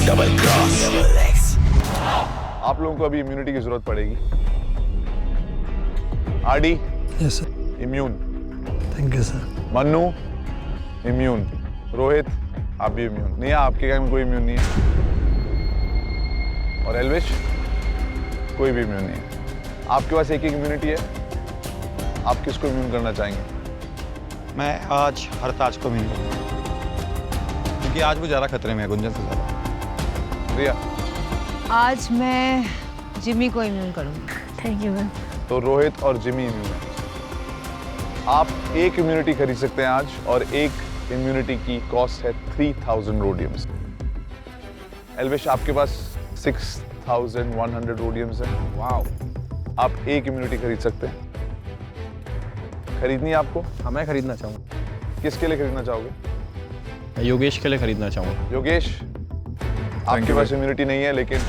Double cross. आप लोगों को अभी इम्यूनिटी की जरूरत पड़ेगी। RD, yes sir. Immune. Thank you sir. Mannu, immune. Rohit, आप भी इम्यून। नहीं, आपके गैंग में कोई इम्यून नहीं है। और एल्विश, कोई भी इम्यून नहीं है। आपके पास एक इम्यूनिटी है। आप किसको इम्यून करना चाहेंगे? मैं आज हरताज को इम्यून करूंगा, क्योंकि आज वो ज़्यादा खतरे में है गुंजन से ज़्यादा। रिया, आज मैं जिमी को इम्यून करूंगी। Thank you ma'am. तो रोहित और जिमी इम्यून है। आप एक इम्यूनिटी खरीद सकते हैं आज, और एक इम्यूनिटी की कॉस्ट है 3000 रोडियम्स। एल्विश, आपके पास 6100 रोडियम्स है। वाओ। आप एक इम्यूनिटी खरीद सकते हैं। खरीदनी है आपको? हाँ, मैं खरीदना चाहूँगा। किसके लिए खरीदना चाहोगे? मैं योगेश के लिए खरीदना चाहूँगा। योगेश, आपके पास इम्यूनिटी नहीं है, लेकिन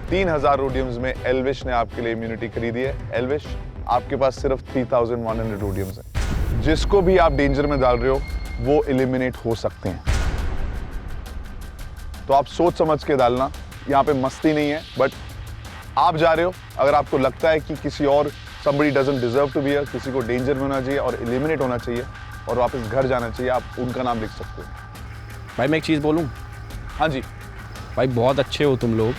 3000 रोडियम्स में एल्विश ने आपके लिए इम्यूनिटी खरीदी है। एल्विश, आपके पास सिर्फ 3100 रोडियम्स है। जिसको भी आप डेंजर में डाल रहे हो वो एलिमिनेट हो सकते हैं, तो आप सोच समझ के डालना। यहाँ पे मस्ती नहीं है, बट आप जा रहे हो, अगर आपको लगता है कि किसी और somebody doesn't deserve to be here, किसी को डेंजर में होना चाहिए और एलिमिनेट होना चाहिए और वापस घर जाना चाहिए, आप उनका नाम लिख सकते हो। भाई मैं एक चीज़ बोलूं? हाँ जी। भाई बहुत अच्छे हो तुम लोग।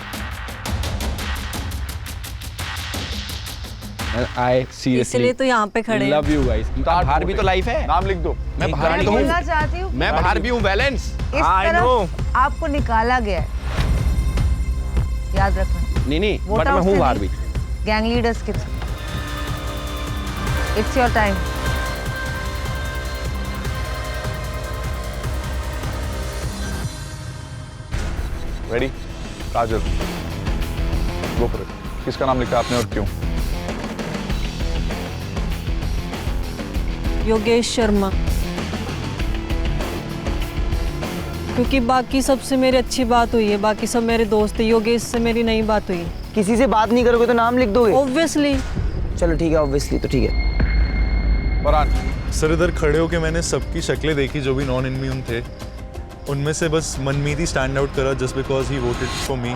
आई सीरियसली इसलिए तो यहाँ पे खड़े हैं। Love you guys. बाहर भी तो लाइफ है। नाम लिख दो। मैं बाहर भी बोलना हूँ। चाहती हूँ, मैं बाहर भी हूँ। बैलेंस। इस तरफ आपको निकाला गया है, याद रखना। नहीं वोट बट मैं आउट हूँ से बाहर नहीं। भी। Gang leaders kids, it's your time. Ready? Kajal, go for it. किसका नाम लिखा आपने और क्यों? योगेश शर्मा, क्योंकि बाकी सबसे मेरी अच्छी बात हुई है, बाकी सब मेरे दोस्त है। योगेश से मेरी नई बात हुई है। किसी से बात नहीं करोगे तो नाम लिख दोगे? ऑब्वियसली। चलो ठीक है, ऑब्वियसली तो ठीक है। फरहान। सर, इधर खड़े होके मैंने सबकी शक्लें देखी जो भी नॉन इम्यून थे। उनमें से बस मनमीत ही स्टैंड आउट करा, just because he voted for me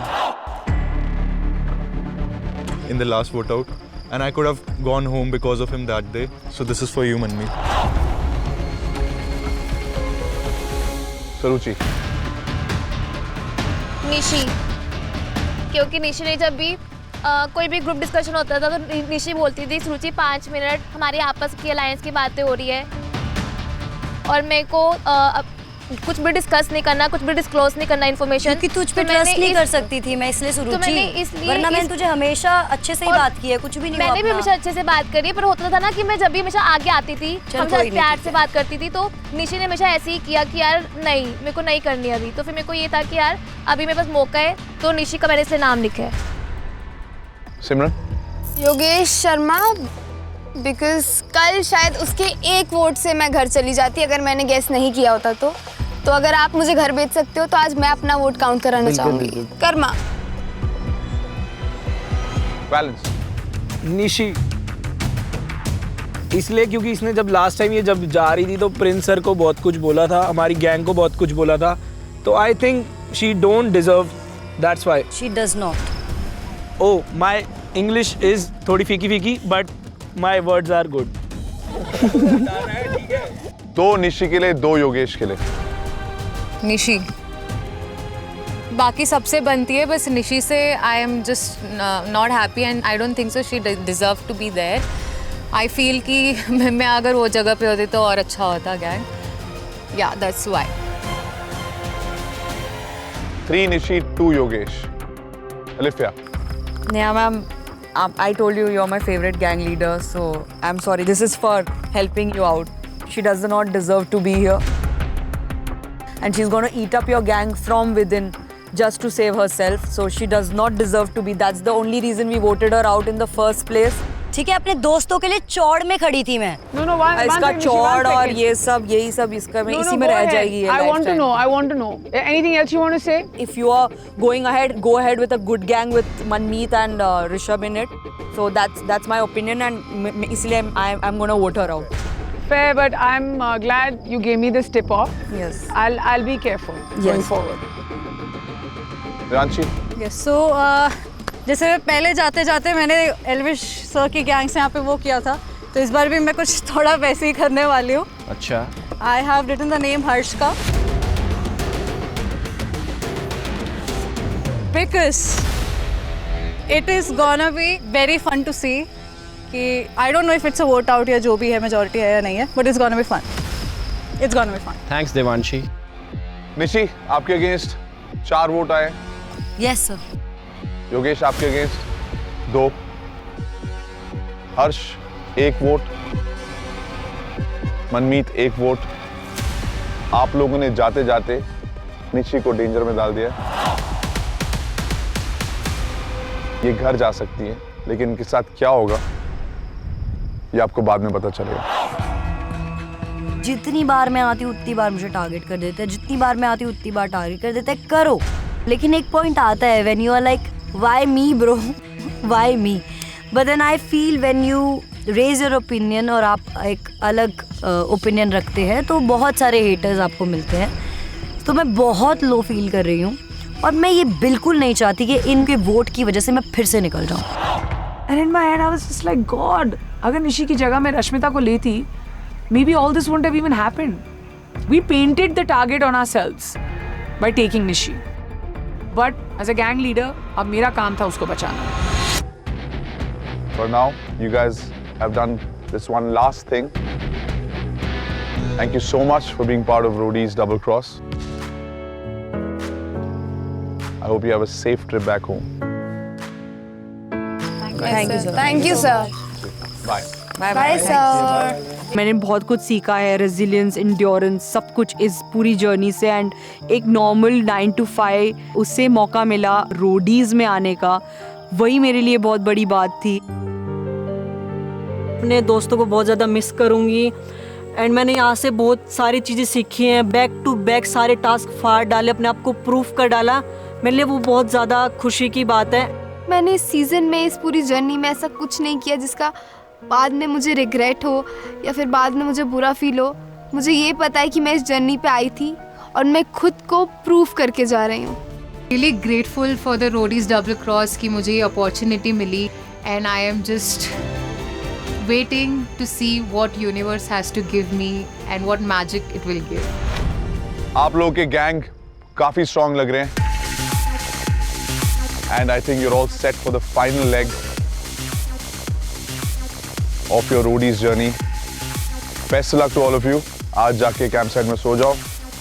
in the last vote out, and I could have gone home because of him that day. So this is for you Manmeet. Saruchi. Nishi, क्योंकि निशी ने जब भी कोई भी ग्रुप डिस्कशन होता था तो निशी बोलती थी सुरुचि 5 मिनट हमारी आपस की अलायंस की बातें हो रही है, और मेरे को कुछ भी डिस्कस नहीं करना, कुछ भी डिस्क्लोज नहीं करना इन्फॉर्मेशन, क्योंकि तुझ पे ट्रस्ट नहीं कर सकती थी मैं, इसलिए सुरुचि। वरना मैंने तुझे हमेशा अच्छे से ही बात की है, कुछ भी नहीं। मैंने भी हमेशा अच्छे से बात करी है, पर होता था ना कि मैं जब भी हमेशा आगे आती थी, हमेशा प्यार से बात करती थी, तो निशी ने हमेशा ऐसे ही किया कि यार नहीं, मेरे को नहीं करनी अभी। तो फिर मेरे को ये था कि यार अभी मेरे पास मौका है, तो निशी का मैंने इसलिए नाम लिखा है। सिमरन। योगेश शर्मा, बिकॉज कल शायद उसके एक वोट से मैं घर चली जाती अगर मैंने गेस नहीं किया होता तो अगर आप मुझे घर भेज सकते हो तो आज मैं अपना वोट काउंट कराना चाहूंगी। कर्मा। बैलेंस। निशी, इसलिए क्योंकि इसने जब लास्ट टाइम ये जब जा रही थी तो प्रिंस सर को बहुत कुछ बोला था, हमारी गैंग को बहुत कुछ बोला था, तो I think she don't deserve, that's why she does not. Oh, my English is थोड़ी फीकी फीकी but my words are good. 2 Nishi के लिए, 2 योगेश के लिए। निशी बाकी सबसे बनती है, बस निशी से I am just not happy and I don't think so she deserve to be there. I feel कि मैं अगर वो जगह पे होती तो और अच्छा होता गैंग। या that's why. 3 Nishi, 2 Yogesh. Alifiya. Neha ma'am, I told you you're my favorite gang leader, so I'm sorry. This is for helping you out. She does not deserve to be here. And she's going to eat up your gang from within just to save herself. So she does not deserve to be. That's the only reason we voted her out in the first place. ठीक है, अपने दोस्तों के लिए चौड़ में खड़ी थी मैं। इसका चौड़ और ये सब, यही सब इसका में इसी में रह जाएगी। I want to know. Anything else you want to say? If you are going ahead, go ahead with a good gang with Manmeet and Rishabh in it. So that's my opinion, and इसलिए I'm going to vote her out. Fair, but I'm glad you gave me this tip off. Yes. I'll be careful going forward. Ranchi yes so जैसे पहले जाते जाते मैंने Elvish sir की gang से यहाँ पे वो किया था, तो इस बार भी मैं कुछ थोड़ा वैसे ही करने वाली हूँ. अच्छा. I have written the name Harsh का because it is gonna be very fun to see कि I don't know if it's a vote out या जो भी है मेजोरिटी है या नहीं है, but it's gonna be fun. It's gonna be fun. Thanks Devanshi. Nishi आपके अगेंस्ट 4 वोट आए. Yes sir. योगेश आपके against 2, Harsh 1 vote, Manmeet 1 vote. आप लोगों ने जाते जाते निशी को डेंजर में डाल दिया. ये घर जा सकती है, लेकिन इनके साथ क्या होगा ये आपको बाद में पता चलेगा. जितनी बार मैं आती हूँ उतनी बार मुझे टारगेट कर देते हैं, जितनी बार मैं आती हूँ उतनी बार टारगेट कर देते हैं. करो, लेकिन एक पॉइंट आता है when you are like why me bro, why me. But then I feel when you raise your opinion और आप एक अलग ओपिनियन रखते हैं तो बहुत सारे हेटर्स आपको मिलते हैं. तो मैं बहुत लो फील कर रही हूँ और मैं ये बिल्कुल नहीं चाहती कि इनके वोट की वजह से मैं फिर से निकल जाऊँ. And in my head, I was just like, God, अगर निशी की जगह मैं रश्मिता को लेती, maybe all this wouldn't have even happened. We painted the target on ourselves by taking Nishi. But as a gang leader, अब मेरा काम था उसको बचाना. For now, you guys have done this one last thing. Thank you so much for being part of Roadies Double Cross. I hope you have a safe trip back home. Thank you sir. Thank you sir. Bye. Bye sir. मैंने बहुत कुछ सीखा है, resilience, endurance, सब कुछ इस पूरी journey से. एंड एक नॉर्मल 9 to 5 उससे मौका मिला रोडीज़ में आने का, वही मेरे लिए बहुत बड़ी बात थी. अपने दोस्तों को बहुत ज़्यादा मिस करूँगी. एंड मैंने यहाँ से बहुत सारी चीज़ें सीखी हैं, बैक टू बैक सारे टास्क फाड़ डाले, अपने आप को प्रूफ कर डाला. मेरे लिए वो बहुत ज़्यादा खुशी की बात है. मैंने इस सीज़न में, इस पूरी जर्नी में ऐसा कुछ नहीं किया जिसका बाद में मुझे रिग्रेट हो या फिर बाद में मुझे बुरा फील हो. मुझे ये पता है कि मैं इस जर्नी पे आई थी और मैं खुद को प्रूफ करके जा रही हूँ. Really grateful for the Roadies double cross कि मुझे ये अपॉर्चुनिटी मिली. And I am just waiting to see what universe has to give me and what magic it will give. आप लोगों के गैंग काफी स्ट्रांग लग रहे हैं. And I think you're all set for the final leg of your Roadies journey. Best of luck to all of you. आज जाके camp site में सो जाओ.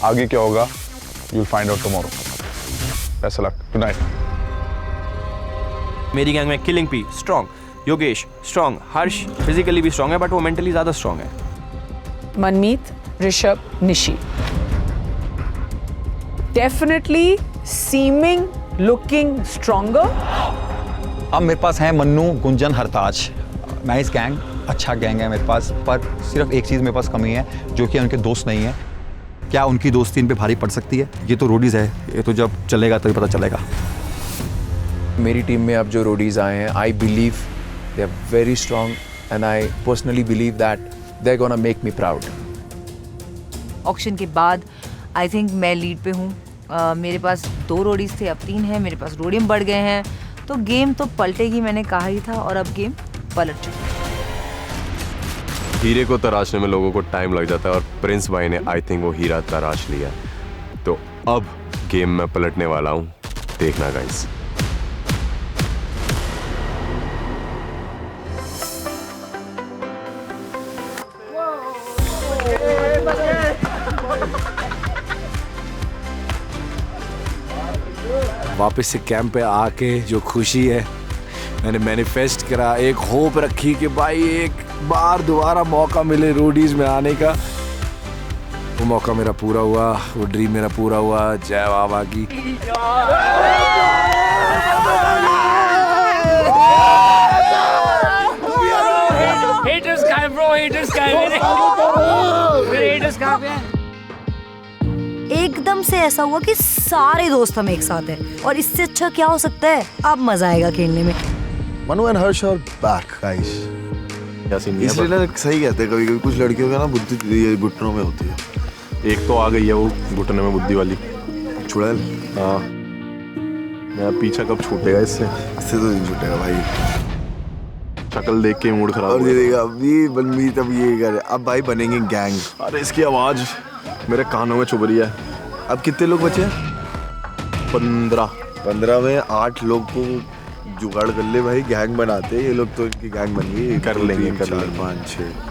आगे क्या होगा you'll find out tomorrow. Best of luck. Good night. मेरी gang में killing P strong, Yogesh strong, Harsh physically भी स्ट्रॉन्ग है बट वो मेंटली ज़्यादा स्ट्रॉन्ग है. Manmeet, Rishabh, Nishi. Definitely seeming, looking stronger. अब मेरे पास हैं मन्नू, गुंजन, हरताज. नाइस गैंग, अच्छा गैंग है मेरे पास. पर सिर्फ एक चीज़ मेरे पास कमी है, जो कि उनके दोस्त नहीं है. क्या उनकी दोस्ती इन पे भारी पड़ सकती है? ये तो रोडीज़ है, ये तो जब चलेगा तभी पता चलेगा. मेरी टीम में अब जो रोडीज़ आए हैं, I believe they are very strong and I personally believe that they are gonna make me proud. Auction के बाद आई थिंक मैं लीड पे हूँ. मेरे पास 2 रोडीज थे, अब 3 हैं. मेरे पास रोडियम बढ़ गए हैं, तो गेम तो पलटेगी, मैंने कहा ही था, और अब गेम पलट चुकी है. हीरे को तराशने में लोगों को टाइम लग जाता है और प्रिंस भाई ने आई थिंक वो हीरा तराश लिया. तो अब गेम में पलटने वाला हूँ, देखना गाइस. वापस से कैंप पे आके जो खुशी है, मैंने मैनिफेस्ट करा, एक होप रखी कि भाई एक बार दोबारा मौका मिले रोडीज में आने का. वो मौका मेरा पूरा हुआ, वो ड्रीम मेरा पूरा हुआ. जय बाबा की. Haters guy bro, haters guy. Haters guy. एकदम से ऐसा हुआ कि सारे दोस्त हम एक साथ हैं, और इससे अच्छा क्या हो सकता है. अब मजा आएगा खेलने में. Manu and Harsh are back guys. इसलिए ना सही कहते हैं, कभी कभी कुछ लड़कियों का ना बुद्धि ये घुटनों में होती है. एक तो आ गई है वो घुटने में बुद्धि वाली चुड़ैल. हाँ, मेरा पीछा कब छूटेगा इससे? इससे तो नहीं छूटेगा भाई। शक्ल देख के मूड खराब। और ये देखा अभी बनमीत अब ये कर, अब भाई बनेंगे गैंग। अरे इसकी आवाज मेरे कानों में चुभ रही है। अब कितने लोग बचे हैं? 15 में 8 लोग को जुगाड़ कर ले भाई, गैंग बनाते हैं ये लोग। तो इनकी गैंग बन गई। कर लेंगे 4, 5, 6।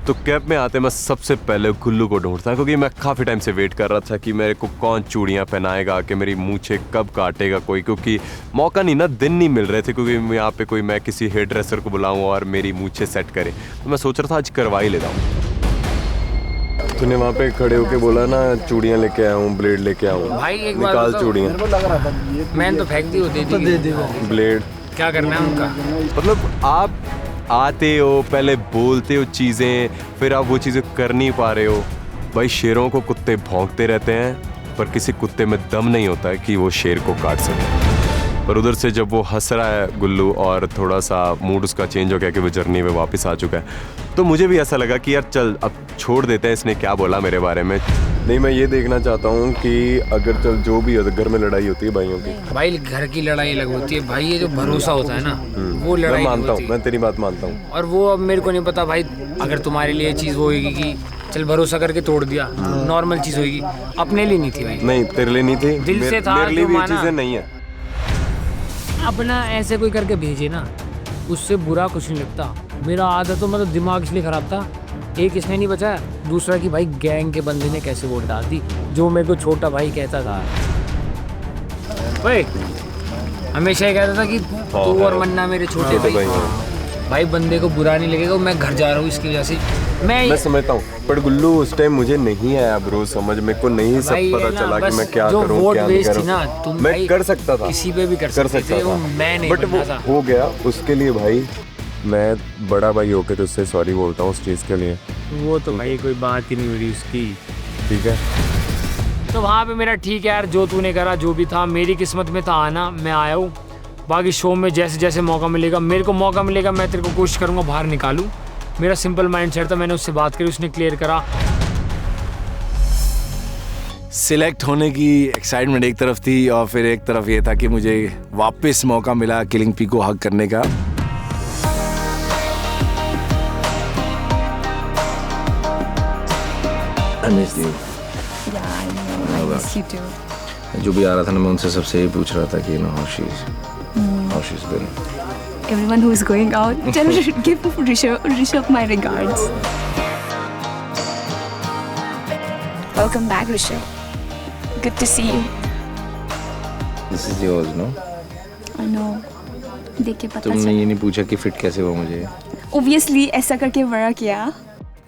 तो कैब में आते मैं सबसे पहले गुल्लू को ढूंढता, क्योंकि मैं काफ़ी टाइम से वेट कर रहा था कि मेरे को कौन चूड़ियाँ पहनाएगा, कि मेरी मूछें कब काटेगा कोई, क्योंकि मौका नहीं ना, दिन नहीं मिल रहे थे, क्योंकि यहाँ पे कोई मैं किसी हेयर ड्रेसर को बुलाऊँ और मेरी मूछें सेट करे। तो मैं सोच रहा था आज करवा ही लेता हूँ। तूने वहाँ पे खड़े होके बोला ना चूड़ियाँ लेके आया हूँ, ब्लेड लेके आया हूँ। भाई एक निकाल चूड़ियाँ। मैंने तो फेंक दी होती थी। ब्लेड क्या करना है उनका? मतलब आप आते हो, पहले बोलते हो चीज़ें, फिर आप वो चीज़ें कर नहीं पा रहे हो। भाई शेरों को कुत्ते भौंकते रहते हैं, पर किसी कुत्ते में दम नहीं होता है कि वो शेर को काट सके। पर उधर से जब वो हंस रहा है गुल्लू और थोड़ा सा मूड उसका चेंज हो गया कि वो जर्नी में वापस आ चुका है, तो मुझे भी ऐसा लगा कि यार चल अब छोड़ देते हैं, इसने क्या बोला मेरे बारे में। नहीं, मैं ये देखना चाहता हूँ कि अगर चल जो भी घर में लड़ाई होती है भाइयों की, भाई घर की लड़ाई अलग होती है भाई, ये जो भरोसा होता है ना वो लड़ाई मैं मानता हूँ, मैं तेरी बात मानता हूँ। और वो अब मेरे को नहीं पता भाई, अगर तुम्हारे लिए चीज़ वो होगी कि चल भरोसा करके तोड़ दिया, नॉर्मल चीज़ होगी, अपने लिए नहीं थी भाई। नहीं तेरे लिए नहीं थी, दिल से था। मेरे लिए भी ये चीज़ें नहीं है। अपना ऐसे कोई करके भेजे ना, उससे बुरा कुछ नहीं लगता। मेरा आधा तो मतलब दिमाग इसलिए ख़राब था, एक इसने नहीं बचा, दूसरा कि भाई गैंग के बंदे ने कैसे वोट डाल दी, जो मेरे को छोटा भाई कहता था। भाई हमेशा ये कहता था कि तू और मन्ना मेरे छोटे भाई। भाई बंदे को बुरा नहीं लगेगा, मैं घर जा रहा हूँ इसकी वजह से। मैं समझता हूँ, पर गुल्लू उस टाइम मुझे नहीं आया ब्रो समझ, मेरे को नहीं सब पता चला कि मैं क्या करूँ क्या नहीं करूँ। मैं कर सकता था, किसी पे भी कर सकता था, मैं नहीं बट वो हो गया। उसके लिए भाई मैं बड़ा भाई होके तुझसे सॉरी बोलता हूँ उस चीज़ के लिए। वो तो भाई कोई बात ही नहीं हो रही उसकी। ठीक है, तो वहाँ पे मेरा ठीक है यार, जो तूने करा जो भी था मेरी किस्मत में था आना, मैं आया हूँ। बाकी शो में जैसे जैसे मौका मिलेगा, मेरे को मौका मिलेगा, मैं तेरे को कोशिश करूँगा बाहर निकालूँ। मेरा सिंपल माइंड सेट था, मैंने उससे बात करी, उसने क्लियर करा। सिलेक्ट होने की एक्साइटमेंट एक तरफ थी और फिर एक तरफ ये था कि मुझे वापस मौका मिला किलिंग पी को हक करने का। जो भी आ रहा था ना, मैं उनसे सबसे यही पूछ रहा था कि how she is been. Everyone who is going out, tell give Rishabh my regards. Welcome back, Rishabh. Good to see you. This is yours, no? I know. देख के पता तुमने ये नहीं पूछा कि फिट कैसे हुआ मुझे? Obviously ऐसा करके बड़ा किया।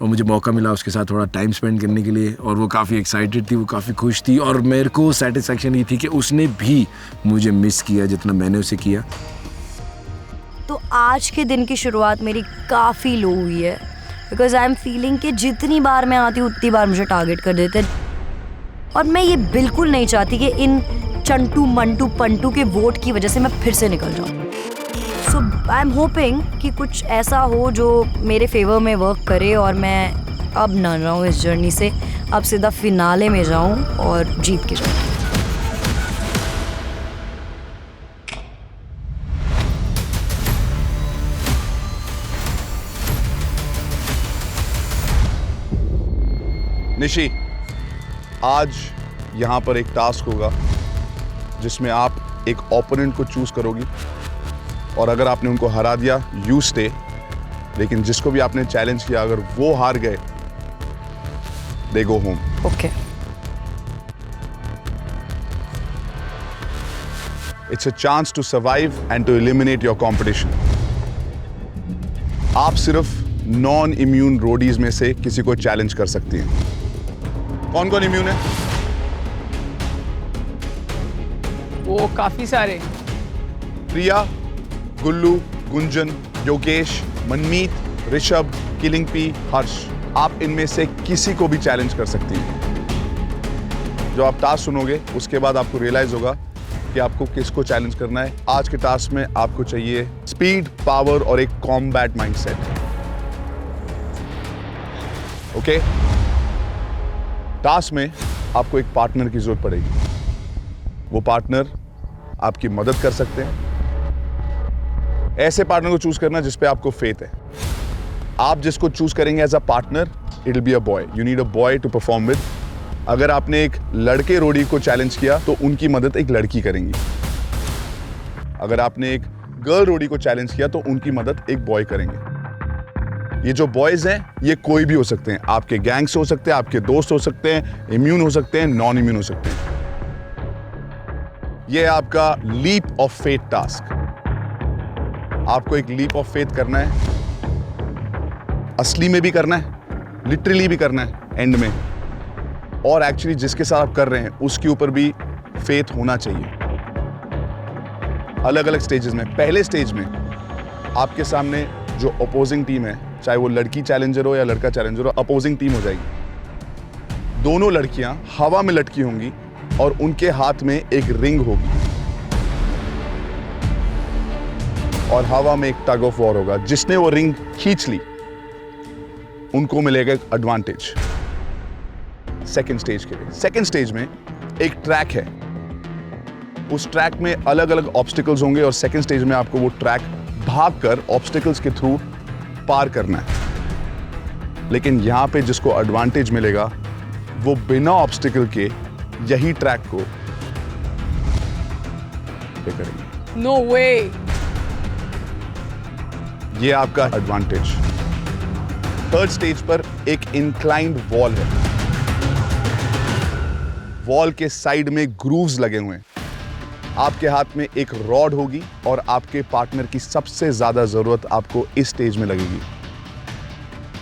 और मुझे मौका मिला उसके साथ थोड़ा टाइम स्पेंड करने के लिए, और वो काफ़ी एक्साइटेड थी, वो काफ़ी खुश थी, और मेरे को सेटिस्फेक्शन ये थी कि उसने भी मुझे मिस किया जितना मैंने उसे किया। तो आज के दिन की शुरुआत मेरी काफ़ी लो हुई है, बिकॉज आई एम फीलिंग कि जितनी बार मैं आती हूँ उतनी बार मुझे टारगेट कर देते हैं, और मैं ये बिल्कुल नहीं चाहती कि इन चंटू मंटू पंटू के वोट की वजह से मैं फिर से निकल जाऊँ। सो आई एम होपिंग कि कुछ ऐसा हो जो मेरे फेवर में वर्क करे, और मैं अब ना जाऊँ इस जर्नी से, अब सीधा फिनाले में जाऊँ और जीत के जाऊँ। निशी, आज यहाँ पर एक टास्क होगा जिसमें आप एक ओपोनेंट को चूज करोगी, और अगर आपने उनको हरा दिया यू स्टे, लेकिन जिसको भी आपने चैलेंज किया अगर वो हार गए they go home. Okay. It's a chance to survive and to eliminate your competition. आप सिर्फ नॉन इम्यून रोडीज में से किसी को चैलेंज कर सकती हैं। कौन कौन इम्यून है? वो काफी सारे। प्रिया, गुल्लू, गुंजन, योगेश, मनमीत, ऋषभ, किलिंग पी, हर्ष। आप इनमें से किसी को भी चैलेंज कर सकती हैं। जो आप टास्क सुनोगे उसके बाद आपको रियलाइज होगा कि आपको किसको चैलेंज करना है। आज के टास्क में आपको चाहिए स्पीड, पावर और एक कॉम्बैट माइंडसेट। ओके? टास्क में आपको एक पार्टनर की जरूरत पड़ेगी। वो पार्टनर आपकी मदद कर सकते हैं। ऐसे पार्टनर को चूज करना जिस पे आपको फेथ है। आप जिसको चूज करेंगे as a partner, it will be a boy. You need a boy to perform with. अगर आपने एक लड़के रोडी को चैलेंज किया तो उनकी मदद एक लड़की करेंगी। अगर आपने एक गर्ल रोडी को चैलेंज किया तो उनकी मदद एक बॉय करेंगे। ये जो बॉयज हैं ये कोई भी हो सकते हैं, आपके गैंग से हो सकते हैं, आपके दोस्त हो सकते हैं, इम्यून हो सकते हैं, नॉन इम्यून हो सकते हैं। ये है आपका लीप ऑफ फेथ टास्क। आपको एक लीप ऑफ फेथ करना है, असली में भी करना है, लिटरली भी करना है एंड में, और एक्चुअली जिसके साथ आप कर रहे हैं उसके ऊपर भी फेथ होना चाहिए। अलग अलग स्टेजेस में, पहले स्टेज में आपके सामने जो अपोजिंग टीम है, चाहे वो लड़की चैलेंजर हो या लड़का चैलेंजर हो, अपोजिंग टीम हो जाएगी। दोनों लड़कियां हवा में लटकी होंगी और उनके हाथ में एक रिंग होगी और हवा में एक टग ऑफ वॉर होगा। जिसने वो रिंग खींच ली उनको मिलेगा एक एडवांटेज सेकंड स्टेज के लिए। सेकंड स्टेज में एक ट्रैक है, उस ट्रैक में अलग अलग ऑब्स्टिकल्स होंगे और सेकंड स्टेज में आपको वो ट्रैक भागकर ऑब्स्टिकल्स के थ्रू पार करना है। लेकिन यहां पे जिसको एडवांटेज मिलेगा वो बिना ऑब्स्टिकल के यही ट्रैक को पे करेंगे। नो वे। ये आपका एडवांटेज। थर्ड स्टेज पर एक इंक्लाइंड वॉल है। वॉल के साइड में ग्रूव्स लगे हुए हैं। आपके हाथ में एक रॉड होगी और आपके पार्टनर की सबसे ज्यादा जरूरत आपको इस स्टेज में लगेगी।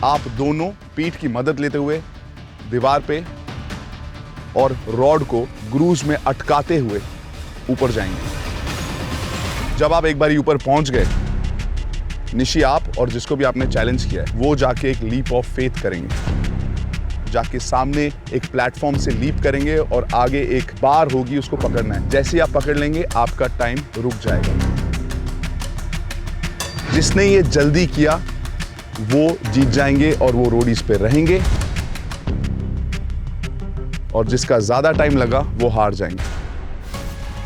आप दोनों पीठ की मदद लेते हुए दीवार पे और रॉड को ग्रूव्स में अटकाते हुए ऊपर जाएंगे। जब आप एक बार ऊपर पहुंच गए, निशी आप और जिसको भी आपने चैलेंज किया है वो जाके एक लीप ऑफ फेथ करेंगे। जाके सामने एक प्लेटफॉर्म से लीप करेंगे और आगे एक बार होगी, उसको पकड़ना है। जैसे ही आप पकड़ लेंगे आपका टाइम रुक जाएगा। जिसने ये जल्दी किया वो जीत जाएंगे और वो रोडीज पे रहेंगे, और जिसका ज्यादा टाइम लगा वो हार जाएंगे।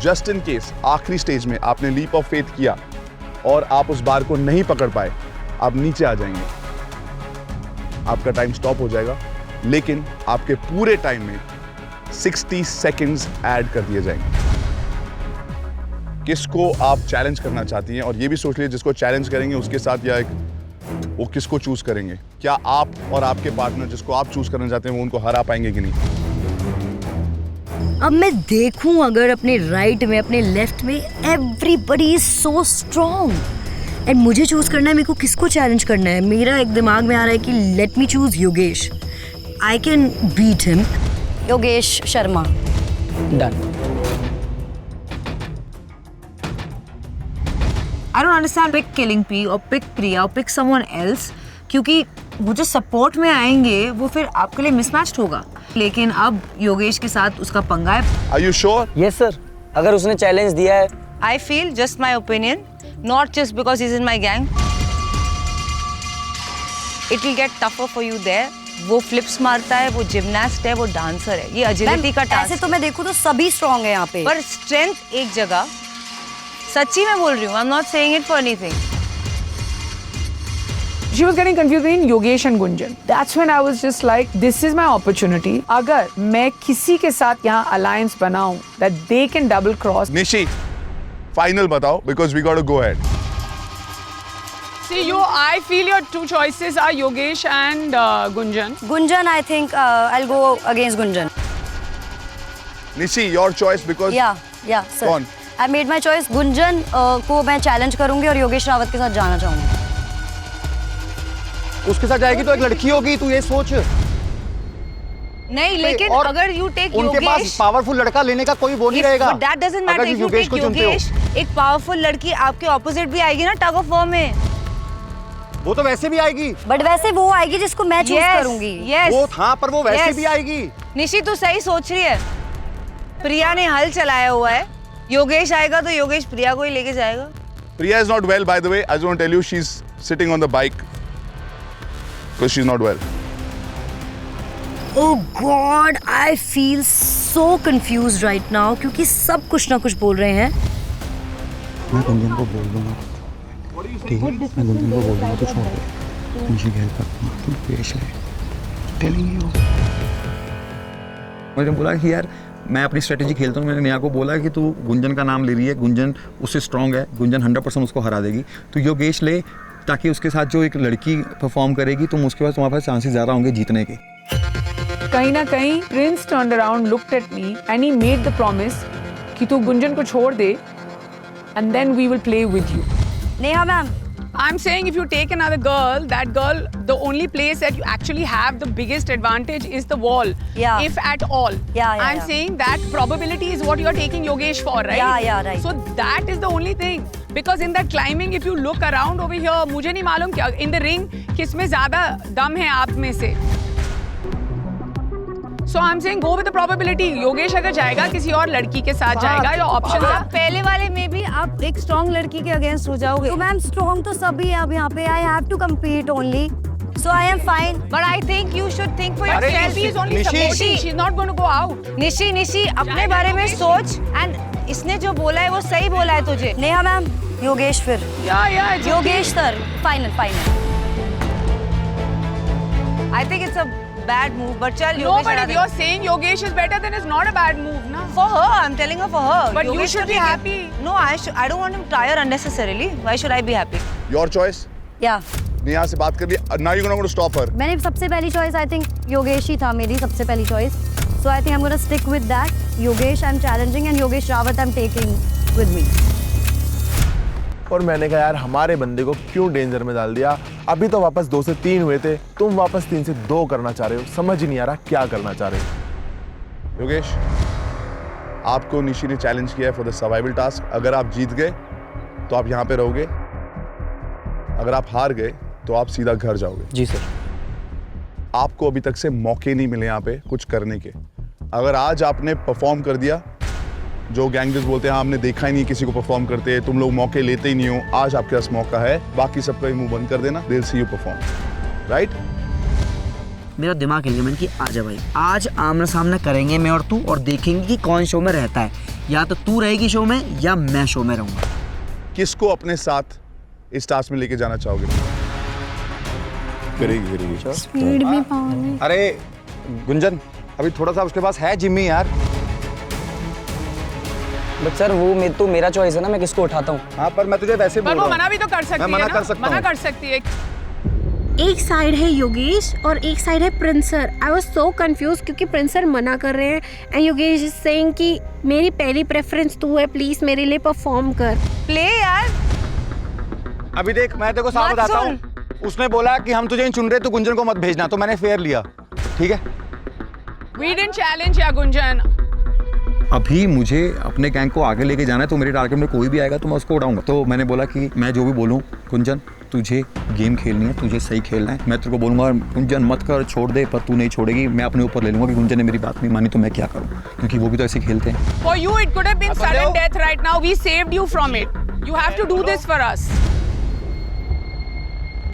जस्ट इन केस आखिरी स्टेज में आपने लीप ऑफ फेथ किया और आप उस बार को नहीं पकड़ पाए, आप नीचे आ जाएंगे, आपका टाइम स्टॉप हो जाएगा। लेकिन आपके पूरे टाइम में 60 सेकंड्स ऐड कर दिए जाएंगे। किसको आप चैलेंज करना चाहती हैं, और ये भी सोच लीजिए जिसको चैलेंज करेंगे उसके साथ या एक वो किसको चूज करेंगे। क्या आप और आपके पार्टनर जिसको आप चूज करना चाहते हैं वो उनको हरा पाएंगे कि नहीं। अब मैं देखूं अगर अपने राइट में अपने लेफ्ट में everybody is so strong and मुझे चूज करना है मेरे को किसको चैलेंज करना है। मेरा एक दिमाग में आ रहा है कि let me choose Yogesh, I can beat him. Yogesh Sharma done. I don't understand pick Killing P or pick Priya or pick someone else, क्योंकि वो जो सपोर्ट में आएंगे वो फिर आपके लिए मिसमैच्ड होगा। लेकिन अब योगेश के साथ उसका पंगा है। Are you sure? Yes sir. अगर उसने चैलेंज दिया है। I feel just my opinion, not just because he's in my gang. It will get tougher for you there. वो फ्लिप्स मारता है, वो जिम्नास्ट है, वो डांसर है। ये एजिलिटी का टास्क। ऐसे तो मैं देखूं तो सभी स्ट्रांग है यहाँ पे, पर स्ट्रेंथ एक जगह। सच्ची मैं बोल रही हूँ, I am not saying it for anything. She was getting confused between Yogesh and Gunjan. That's when I was just like, this is my opportunity. अगर मैं किसी के साथ यहाँ alliance बनाऊं that they can double cross. Nishi, final बताओ because we got to go ahead. See, I feel your two choices are Yogesh and Gunjan. Gunjan, I think I'll go against Gunjan. Nishi, your choice because. Yeah, sir. कौन? I made my choice. Gunjan को मैं challenge करूंगी और योगेश रावत के साथ जाना चाहूंगी। उसके साथ जाएगी तो एक लड़की होगी, तू ये सोच। नहीं, लेकिन अगर यू टेक उनके पास पावरफुल लड़का लेने का कोई वो नहीं रहेगा। But that doesn't matter. If you take Yogesh, एक पावरफुल लड़की आपके ऑपोजिट भी आएगी ना टग ऑफ वॉर में। वो तो वैसे भी आएगी। बट वैसे वो आएगी जिसको मैं चूज करूंगी। Yes. वो था पर वो वैसे भी आएगी। निशी तू सही सोच रही है। प्रिया ने हल चलाया हुआ है, योगेश आएगा तो योगेश प्रिया को ही लेके जाएगा। Priya is not well, by the way. I just want to tell you, she's sitting on the bike because she's not well. Oh God, I feel so confused right now क्योंकि सब कुछ ना कुछ बोल रहे हैं मैं गुंजन को बोल दूंगा, ठीक है, मैं गुंजन को बोल दूंगा, तू छोड़ दे, निशी की हेल्प कर, तू पेश ले, टेलिंग यू। मैंने बोला कि यार मैं अपनी स्ट्रेटेजी खेलता हूँ, मैंने नेहा को बोला कि तू गुंजन का नाम ले रही है, गुंजन उससे स्ट्रांग है, गुंजन 100% उसको हरा देगी, तो योगेश ले, ताकि उसके साथ जो एक लड़की परफॉर्म करेगी तो उसके पास तुम्हारे पास चांसेस ज़्यादा होंगे जीतने के। कहीं ना कहीं Prince turned around, looked at me and he made the promise कि तू गुंजन को छोड़ दे and then we will play with you. Neha ma'am, I'm saying if you take another girl, that girl, the only place that you actually have the biggest advantage is the wall. Yeah. If at all. I'm saying that probability is what you are taking Yogesh for, right? Yeah, right. So that is the only thing. Because in that climbing, if you look around over here, मुझे नहीं मालूम क्या in the ring किसमें ज़्यादा दम है आप में से. So I'm saying go with the probability. Yogesh अगर जाएगा किसी और लड़की के साथ जाएगा या ऑप्शन पहले वाले में भी आप एक स्ट्रॉन्ग लड़की के अगेंस्ट हो जाओगे। तो मैम स्ट्रॉन्ग तो सभी है अब यहाँ पे, I have to compete only, so I am fine, but I think you should think for yourself. She is only supporting, she is not going to go out. Nishi अपने बारे में सोच, एंड इसने जो बोला है वो सही बोला है तुझे। नेहा मैम, योगेश फिर Yogesh sir final. I think it's a bad move, but chal no, but if you're saying Yogesh is better, then it's not a bad move, na? For her, I'm telling her for her. But Yogesh you should be happy. No, I don't want him to tire unnecessarily. Why should I be happy? Your choice. या नेहा से बात कर ली, now you're going to stop her. मैंने सबसे पहली choice I think Yogesh ही था, मेरी सबसे पहली choice, so I think I am gonna stick with that. Yogesh I am challenging and Yogesh Rawat I am taking with me. और मैंने कहा यार हमारे बंदे को क्यों डेंजर में डाल दिया, अभी तो वापस 2 से 3 हुए थे, तुम वापस 3 से 2 करना चाह रहे हो, समझ ही नहीं आ रहा क्या करना चाह रहे हो। योगेश, आपको निशी ने चैलेंज किया है फॉर द सर्वाइवल टास्क। अगर आप जीत गए तो आप यहाँ पे रहोगे, अगर आप हार गए तो आप सीधा घर जाओगे। जी सर। आपको अभी तक से मौके नहीं मिले यहाँ पे कुछ करने के। अगर आज आपने परफॉर्म कर दिया, जो गैंगस्टर्स बोलते हैं हमने देखा ही नहीं किसी को परफॉर्म करते, तुम लोग मौके लेते ही नहीं हो, आज आपके पास मौका है, बाकी सबका मुंह बंद कर देना, they'll see you perform, right? मेरा दिमाग हिल गया, मैंने कि आजा भाई, आज आमना सामना करेंगे मैं और तू, और देखेंगे कि कौन शो में रहता है, या तो तू रहेगी शो में या मैं शो में रहूंगा। किसको अपने साथ इस टास्क में लेके जाना चाहोगे? करेगी स्पीड भी पाओगे। अरे गुंजन, अभी थोड़ा सा उसके पास है जिम्मी यार। बट सर वो तो मेरा चॉइस है ना, मैं किसको उठाता हूँ। हाँ पर मैं तुझे वैसे बोल रहा हूँ। मना भी तो कर सकती है ना, मना कर सकती है। एक साइड है योगेश और एक साइड है प्रिंसर। आई वाज सो कंफ्यूज क्योंकि प्रिंसर मना कर रहे हैं एंड योगेश इज सेइंग कि मेरी पहली प्रेफरेंस तू है, प्लीज मेरे लिए परफॉर्म कर। प्ले यार। अभी देख मैं तेरे को साफ बताता हूँ, उसने बोला कि हम तुझे नहीं चुन रहे, तो गुंजन को मत भेजना, तो मैंने फेयर लिया, ठीक है। We didn't challenge या गुंजन। अभी मुझे अपने गैंग को आगे लेके जाना है, तो मेरे टारगेट में कोई भी आएगा तो मैं उसको उड़ाऊंगा। तो मैंने बोला कि मैं जो भी बोलूँ, गुंजन तुझे गेम खेलनी है, तुझे सही खेलना है, मैं तेरे को बोलूँगा गुंजन मत कर, छोड़ दे, पर तू नहीं छोड़ेगी, मैं अपने ऊपर ले लूँगा कि गुंजन ने मेरी बात नहीं मानी तो मैं क्या करूँ, क्योंकि वो भी तो ऐसे खेलते हैं। For you it could have been sudden death right now. We saved you from it. You have to do this for us.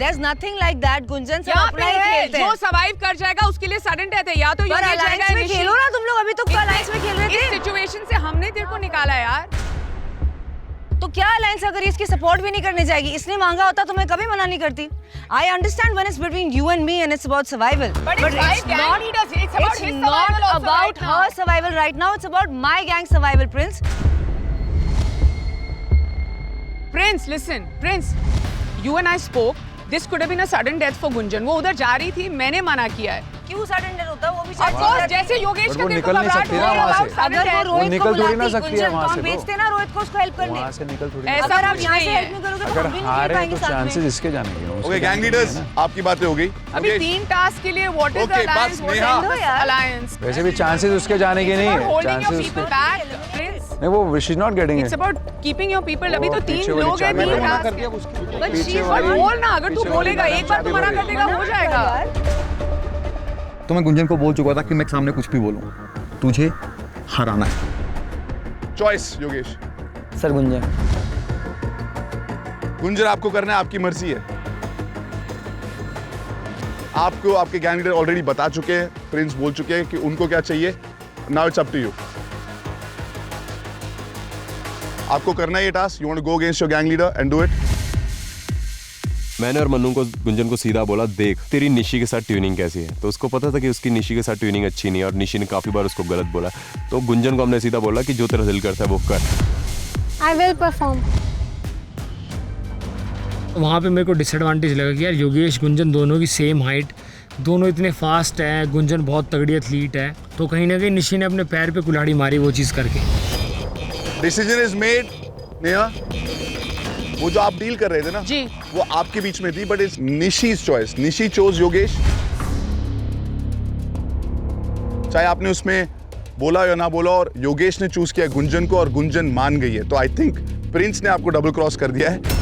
There's nothing like that. Gunjan सब अपना ही खेलते हैं। जो सर्वाइव कर जाएगा उसके लिए सडन डेथ है, या तो ये अलायंस में खेलो ना तुम लोग, अभी तो अलायंस में खेल रहे थे। इस सिचुएशन से हमने तेरे को निकाला यार। तो क्या अलायंस अगर इसकी सपोर्ट भी नहीं करने जाएगी, इसने मांगा होता तो मैं कभी मना नहीं करती। I understand when it's between you and me and it's about survival. But it's not about her survival right now. It's about my gang survival, Prince. Prince, listen, Prince. You and I spoke. This could have been a sudden death for Gunjan. वो उधर जा रही थी, मैंने मना किया है। क्यों सडन डेथ होता है? वो भी Of course, जैसे योगेश का निकल नहीं सकती ना वहाँ से। अगर वो रोहित को थोड़ी ना सकती है वहाँ से, भेजते ना रोहित को उसको हेल्प करने। वहाँ से निकल थोड़ी। ऐसा अगर आप यहाँ से हेल्प नहीं करोगे तो हम भी नहीं खेल पाएंगे साथ में। चांसेस इसके जाने के। ओके गैंग लीडर्स, आपकी बातें हो गई। अभी 3 टास्क के लिए what is the alliance? Alliance वैसे भी चांसेस उसके जाने के नहीं है, चांसेस उसके बैक प्रिंस। नहीं वो she is not getting it. It's about keeping your people. अभी तो 3 लोग हैं, 3 टास्क। बट शी इज बोल ना, अगर तू बोलेगा एक बार तू मना कर देगा हो जाएगा। तो मैं गुंजन को बोल चुका था कि मैं सामने कुछ भी बोलूं, तुझे हराना है। चॉइस योगेश। सर गुंजन। गुंजन आपको करना है, आपकी मर्जी है। आपको आपके गैंग लीडर ऑलरेडी बता चुके हैं, प्रिंस बोल चुके हैं कि उनको क्या चाहिए। Now it's up to you. आपको करना है ये task. You want to go against your gang leader and do it? मैंने और मन्नू को गुंजन को सीधा बोला, देख तेरी निशी के साथ ट्यूनिंग कैसी है. तो उसको पता था कि उसकी निशी के साथ ट्यूनिंग अच्छी नहीं है और निशी ने काफी बार उसको गलत बोला. तो गुंजन को हमने सीधा बोला कि जो तेरा दिल करता है वो कर. I will perform. वहाँ पे मेरे को डिसएडवांटेज लगा कि यार योगेश गुंजन दोनों की सेम हाइट, दोनों इतने फास्ट हैं, गुंजन बहुत तगड़ी एथलीट है, तो कहीं ना कहीं निशी ने अपने पैर पे कुल्हाड़ी मारी वो चीज़ करके. Decision is made, Neha. वो जो आप डील कर रहे थे ना जी, वो आपके बीच में थी, but it's Nishi's choice. Nishi chose Yogesh. चाहे आपने उसमें बोला या ना बोला, और योगेश ने चूज किया गुंजन को और गुंजन मान गई है. तो आई थिंक प्रिंस ने आपको डबल क्रॉस कर दिया है.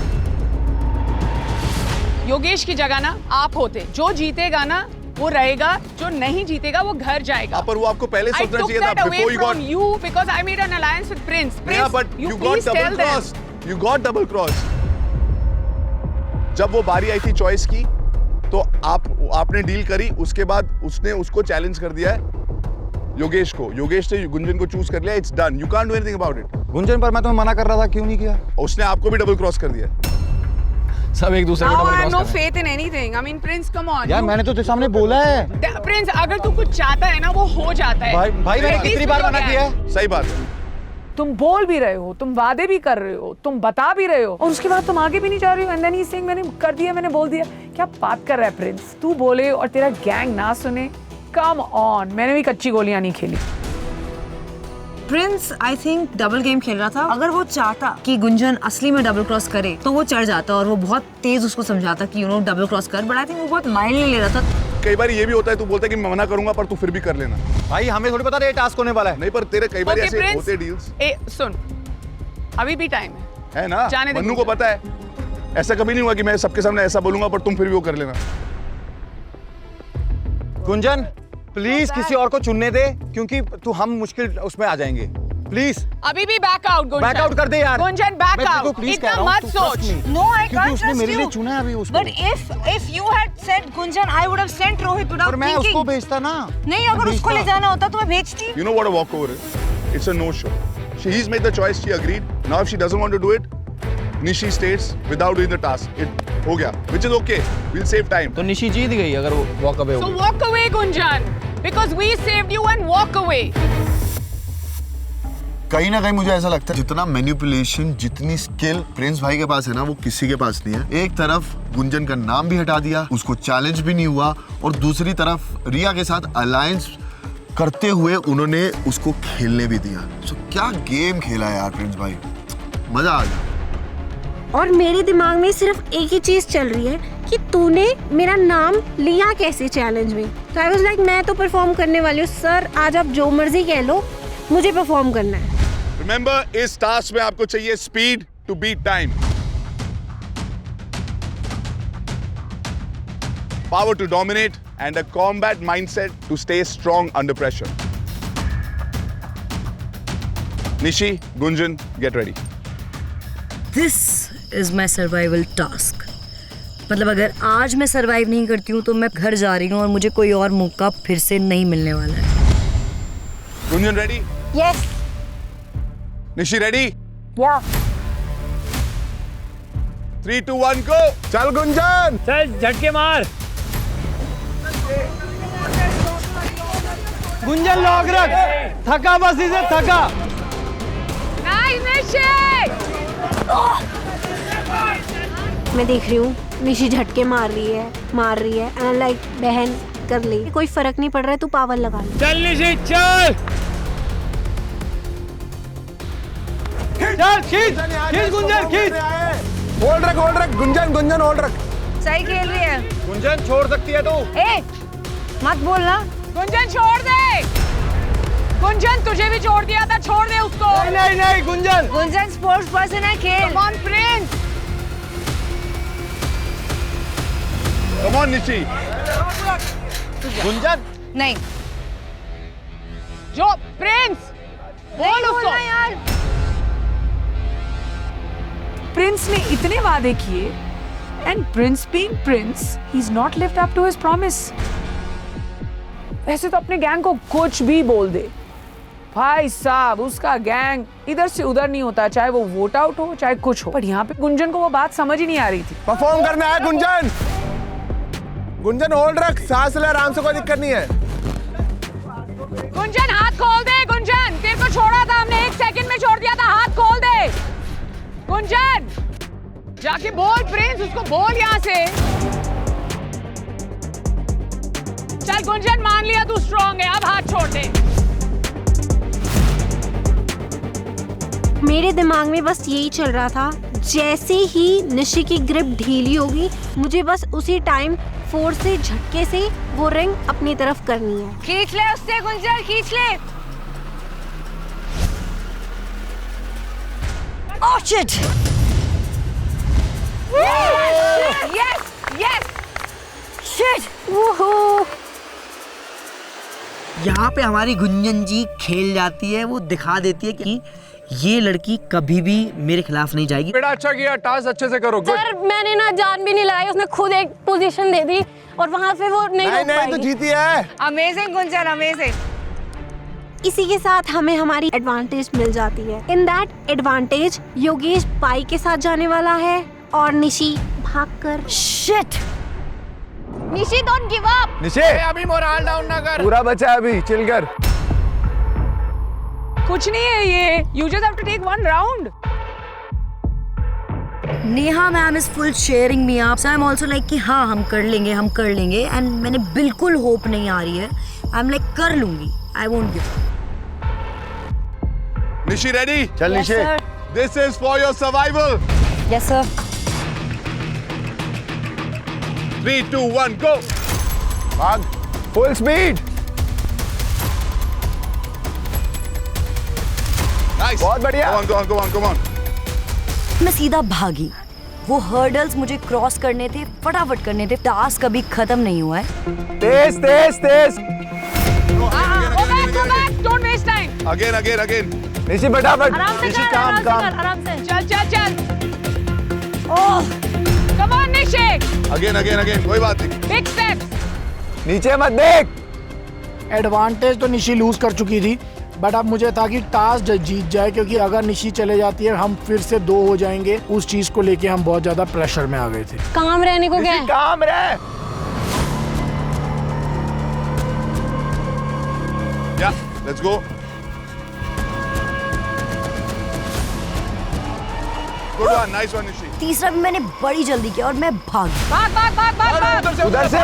योगेश की जगह ना आप होते, जो जीतेगा ना वो रहेगा, जो नहीं जीतेगा वो घर जाएगा. पर वो आपको पहले सोचना चाहिए था. Before you got you because I made an alliance with Prince. Yeah, but you got double cross. You got double cross. जब वो बारी आई थी चॉइस की, तो आपने डील करी. उसके बाद उसने उसको चैलेंज कर दिया है योगेश को. योगेश ने गुंजन को चूज कर लिया. It's done. You can't do anything about it. Gunjan पर मैं तुम्हें मना कर रहा था, क्यों नहीं किया? उसने आपको भी डबल क्रॉस कर दिया. सब एक दूसरे को डबल क्रॉस नो कर. Faith in anything. I mean Prince come on. यार मैंने तो तेरे सामने बोला है. प्रिंस अगर तू कुछ चाहता है ना वो हो जाता है. भाई मैंने कितनी बार मना किया है? सही बात है. तुम बोल भी रहे हो, तुम वादे भी कर रहे हो, तुम बता भी रहे हो, और उसके बाद तुम आगे भी नहीं जा रहे हो. And then he is saying मैंने कर दिया, मैंने बोल दिया. क्या बात कर रहा है प्रिंस? तू बोले और तेरा गैंग ना सुने. Come on. मैंने भी कच्ची गोलियां नहीं खेली. Prince I think double game खेल रहा था. अगर वो चाहता कि गुंजन असली में डबल क्रॉस करे तो वो चढ़ जाता और वो बहुत तेज उसको समझाता कि डबल क्रॉस कर. बट आई थिंक वो बहुत माइल्डली ले रहा था. कई बार ये भी होता है, तू बोलता है कि मैं मना करूंगा पर तू फिर भी कर लेना. भाई हमें थोड़ी पता ये टास्क होने वाला है. नहीं, पर तेरे कई बार Okay, ऐसे Prince, होते डील्स. सुन, अभी भी टाइम है ना. जाने दे मन्नू को पता है. ऐसा कभी नहीं हुआ कि मैं सबके सामने ऐसा बोलूंगा पर तुम फिर भी वो कर लेना. गुंजन प्लीज किसी और को चुनने दे, क्योंकि तू हम मुश्किल उसमें आ जाएंगे. प्लीज अभी भी back out. Gunjan back out कर दे यार. Gunjan back out. इतना मत सोच. No, I can't उसने trust मेरे लिए you. चुना है अभी उसको. But if you had said Gunjan, I would have sent Rohit without पर मैं thinking. उसको भेजता ना. नहीं, अगर उसको ले जाना होता तो मैं भेजती. You know what a walkover is? It's a no-show. He's made the choice. She agreed. Now if she doesn't want to do it, Nishi states without doing the task. It हो गया, which is okay. We'll save time. तो निशी जीत गई अगर वो walk away हो So गई. walk away, Gunjan, because we saved you and walk away. कहीं ना कहीं मुझे ऐसा लगता है जितना मैनिपुलेशन, जितनी स्किल प्रिंस भाई के पास है ना, वो किसी के पास नहीं है. एक तरफ गुंजन का नाम भी हटा दिया, उसको चैलेंज भी नहीं हुआ, और दूसरी तरफ रिया के साथ अलायंस करते हुए उन्होंने उसको खेलने भी दिया. सो क्या गेम खेला यार प्रिंस भाई, मजा आ गया. और मेरे दिमाग में सिर्फ एक ही चीज चल रही है कि तूने मेरा नाम लिया कैसे चैलेंज में. तो आई वाज लाइक मैं तो परफॉर्म करने वाली हूँ सर, आज आप जो मर्जी कह लो, मुझे परफॉर्म करना है. Remember, इस टास्क में आपको चाहिए speed to beat time, power to dominate and a combat mindset to stay strong under pressure. Nishi, Gunjan, get ready. This is my survival task. मतलब अगर आज मैं सरवाइव नहीं करती हूँ तो मैं घर जा रही हूँ और मुझे कोई और मौका फिर से नहीं मिलने वाला है. Gunjan ready? Yes. Nishi ready? Yeah. 3, 2, 1, go! चल गुंजन! चल झटके मार. गुंजन लॉक रख, थका बस इसे थका. Nice, निशी! मैं देख रही हूँ निशी झटके मार रही है एंड लाइक बहन कर ली, कोई फर्क नहीं पड़ रहा है, तू पावर लगा ले. चल निशी चल. चल खींच गुंजन खींच. होल्ड रख गुंजन होल्ड रख. सही खेल रही है. गुंजन छोड़ सकती है तू. ए, मत बोलना. गुंजन छोड़ दे. गुंजन तुझे भी छोड़ दिया था, छोड़ दे उसको. नहीं गुंजन. गुंजन स्पोर्ट्स पर्सन है, खेल. Come on, Prince. Come on, Nishi. Gunjan नहीं. जो प्रिंस बोल उसको यार. प्रिंस ने इतने वादे किए and Prince being Prince, he is not lived up to his promise. ऐसे तो अपने गैंग को कुछ भी बोल दे, भाई साहब उसका गैंग इधर से उधर नहीं होता, चाहे वो वोट आउट हो चाहे कुछ हो। पर यहाँ पे गुंजन को वो बात समझ ही नहीं आ रही थी। परफॉर्म करना है गुंजन। गुंजन होल्ड रख, सांस ले आराम से, कोई दिक्कत नहीं है। गुंजन हाथ खोल दे। गुंजन तेरे को छोड़ा था हमने, 1 सेकंड में छोड़ दिया था, हाथ खोल दे। गुंजन जाके बोल प्रिंस, उसको बोल यहाँ से। चल गुंजन मान लिया तू स्ट्रांग है, अब हाथ छोड़ दे। मेरे दिमाग में बस यही चल रहा था, जैसे ही निशी की ग्रिप ढीली होगी मुझे बस उसी टाइम फोर्स से झटके से वो रिंग अपनी तरफ करनी है। खींच ले उससे गुंजन, खींच ले। Oh shit! Yes, yes. Shit! वोहो। यहाँ पे हमारी गुंजन जी खेल जाती है, वो दिखा देती है कि ये लड़की कभी भी मेरे खिलाफ नहीं जाएगी। बेटा अच्छा किया, टास्क अच्छे से करो। सर मैंने ना जान भी नहीं लगाई, उसने खुद एक पोजीशन दे दी और वहाँ पे वो नहीं रोक पाई। तो जीती है। Amazing Gunjan, amazing. इसी के साथ हमें हमारी एडवांटेज मिल जाती है। In that advantage Yogesh bike के साथ जाने वाला है और निशी भागकर। Shit! Nishi don't give up. Nishi अभी मोरल डाउन ना कर। पूरा बचा है अभी, चिल कर। कुछ नहीं है ये, you just have to take 1 round. Neha ma'am is full sharing me up, so I am also like कि हाँ हम कर लेंगे एंड मैंने बिल्कुल होप नहीं आ रही है। आई एम लाइक कर लूंगी, I won't give. Nishi ready? चल Nishi, this is for your survival. Yes sir. 3, 2, 1 go. भाग फुल स्पीड। नाइस, बहुत बढ़िया। come on. मैं सीधा भागी। वो हर्डल्स मुझे क्रॉस करने थे, फटाफट करने थे। टास्क अभी खत्म नहीं हुआ है। तेज तेज तेज। Go back, don't waste time. Again. Nishi फटाफट। आराम से निशी कर, काम काम। आराम से। चल। ओह, come on निशी। Again, कोई बात नहीं। Big steps. नीचे मत देख। एडवांटेज तो निशी लूज कर चुकी थी, बट अब मुझे था कि टास्क जीत जाए, क्योंकि अगर निशी चले जाती है हम फिर से 2 हो जाएंगे। उस चीज को लेके हम बहुत ज्यादा प्रेशर में आ गए थे। काम रहने को क्या है? काम रहे। Yeah, let's go. Good one, nice one Nishi. तीसरा भी मैंने बड़ी जल्दी किया और मैं भागी। भाग। उधर से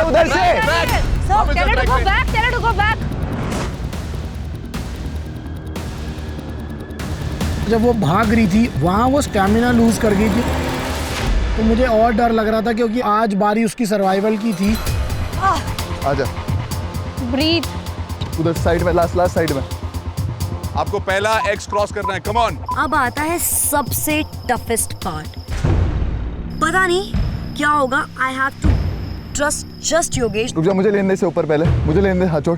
So, tell her to go back. जब वो भाग रही थी वहाँ वो स्टैमिना लूज कर गई थी, तो मुझे और डर लग रहा था, क्योंकि आज बारी उसकी सर्वाइवल की थी। आजा ब्रीथ। उधर साइड में, लास्ट साइड में। आपको पहला एक्स क्रॉस करना है, कम ऑन। अब आता है सबसे टफेस्ट पार्ट। पता नहीं क्या होगा। I have to trust just Yogesh. रुक जा, मुझे लेने दे से ऊपर, पहले मुझे लेने दे। हाथ छोड़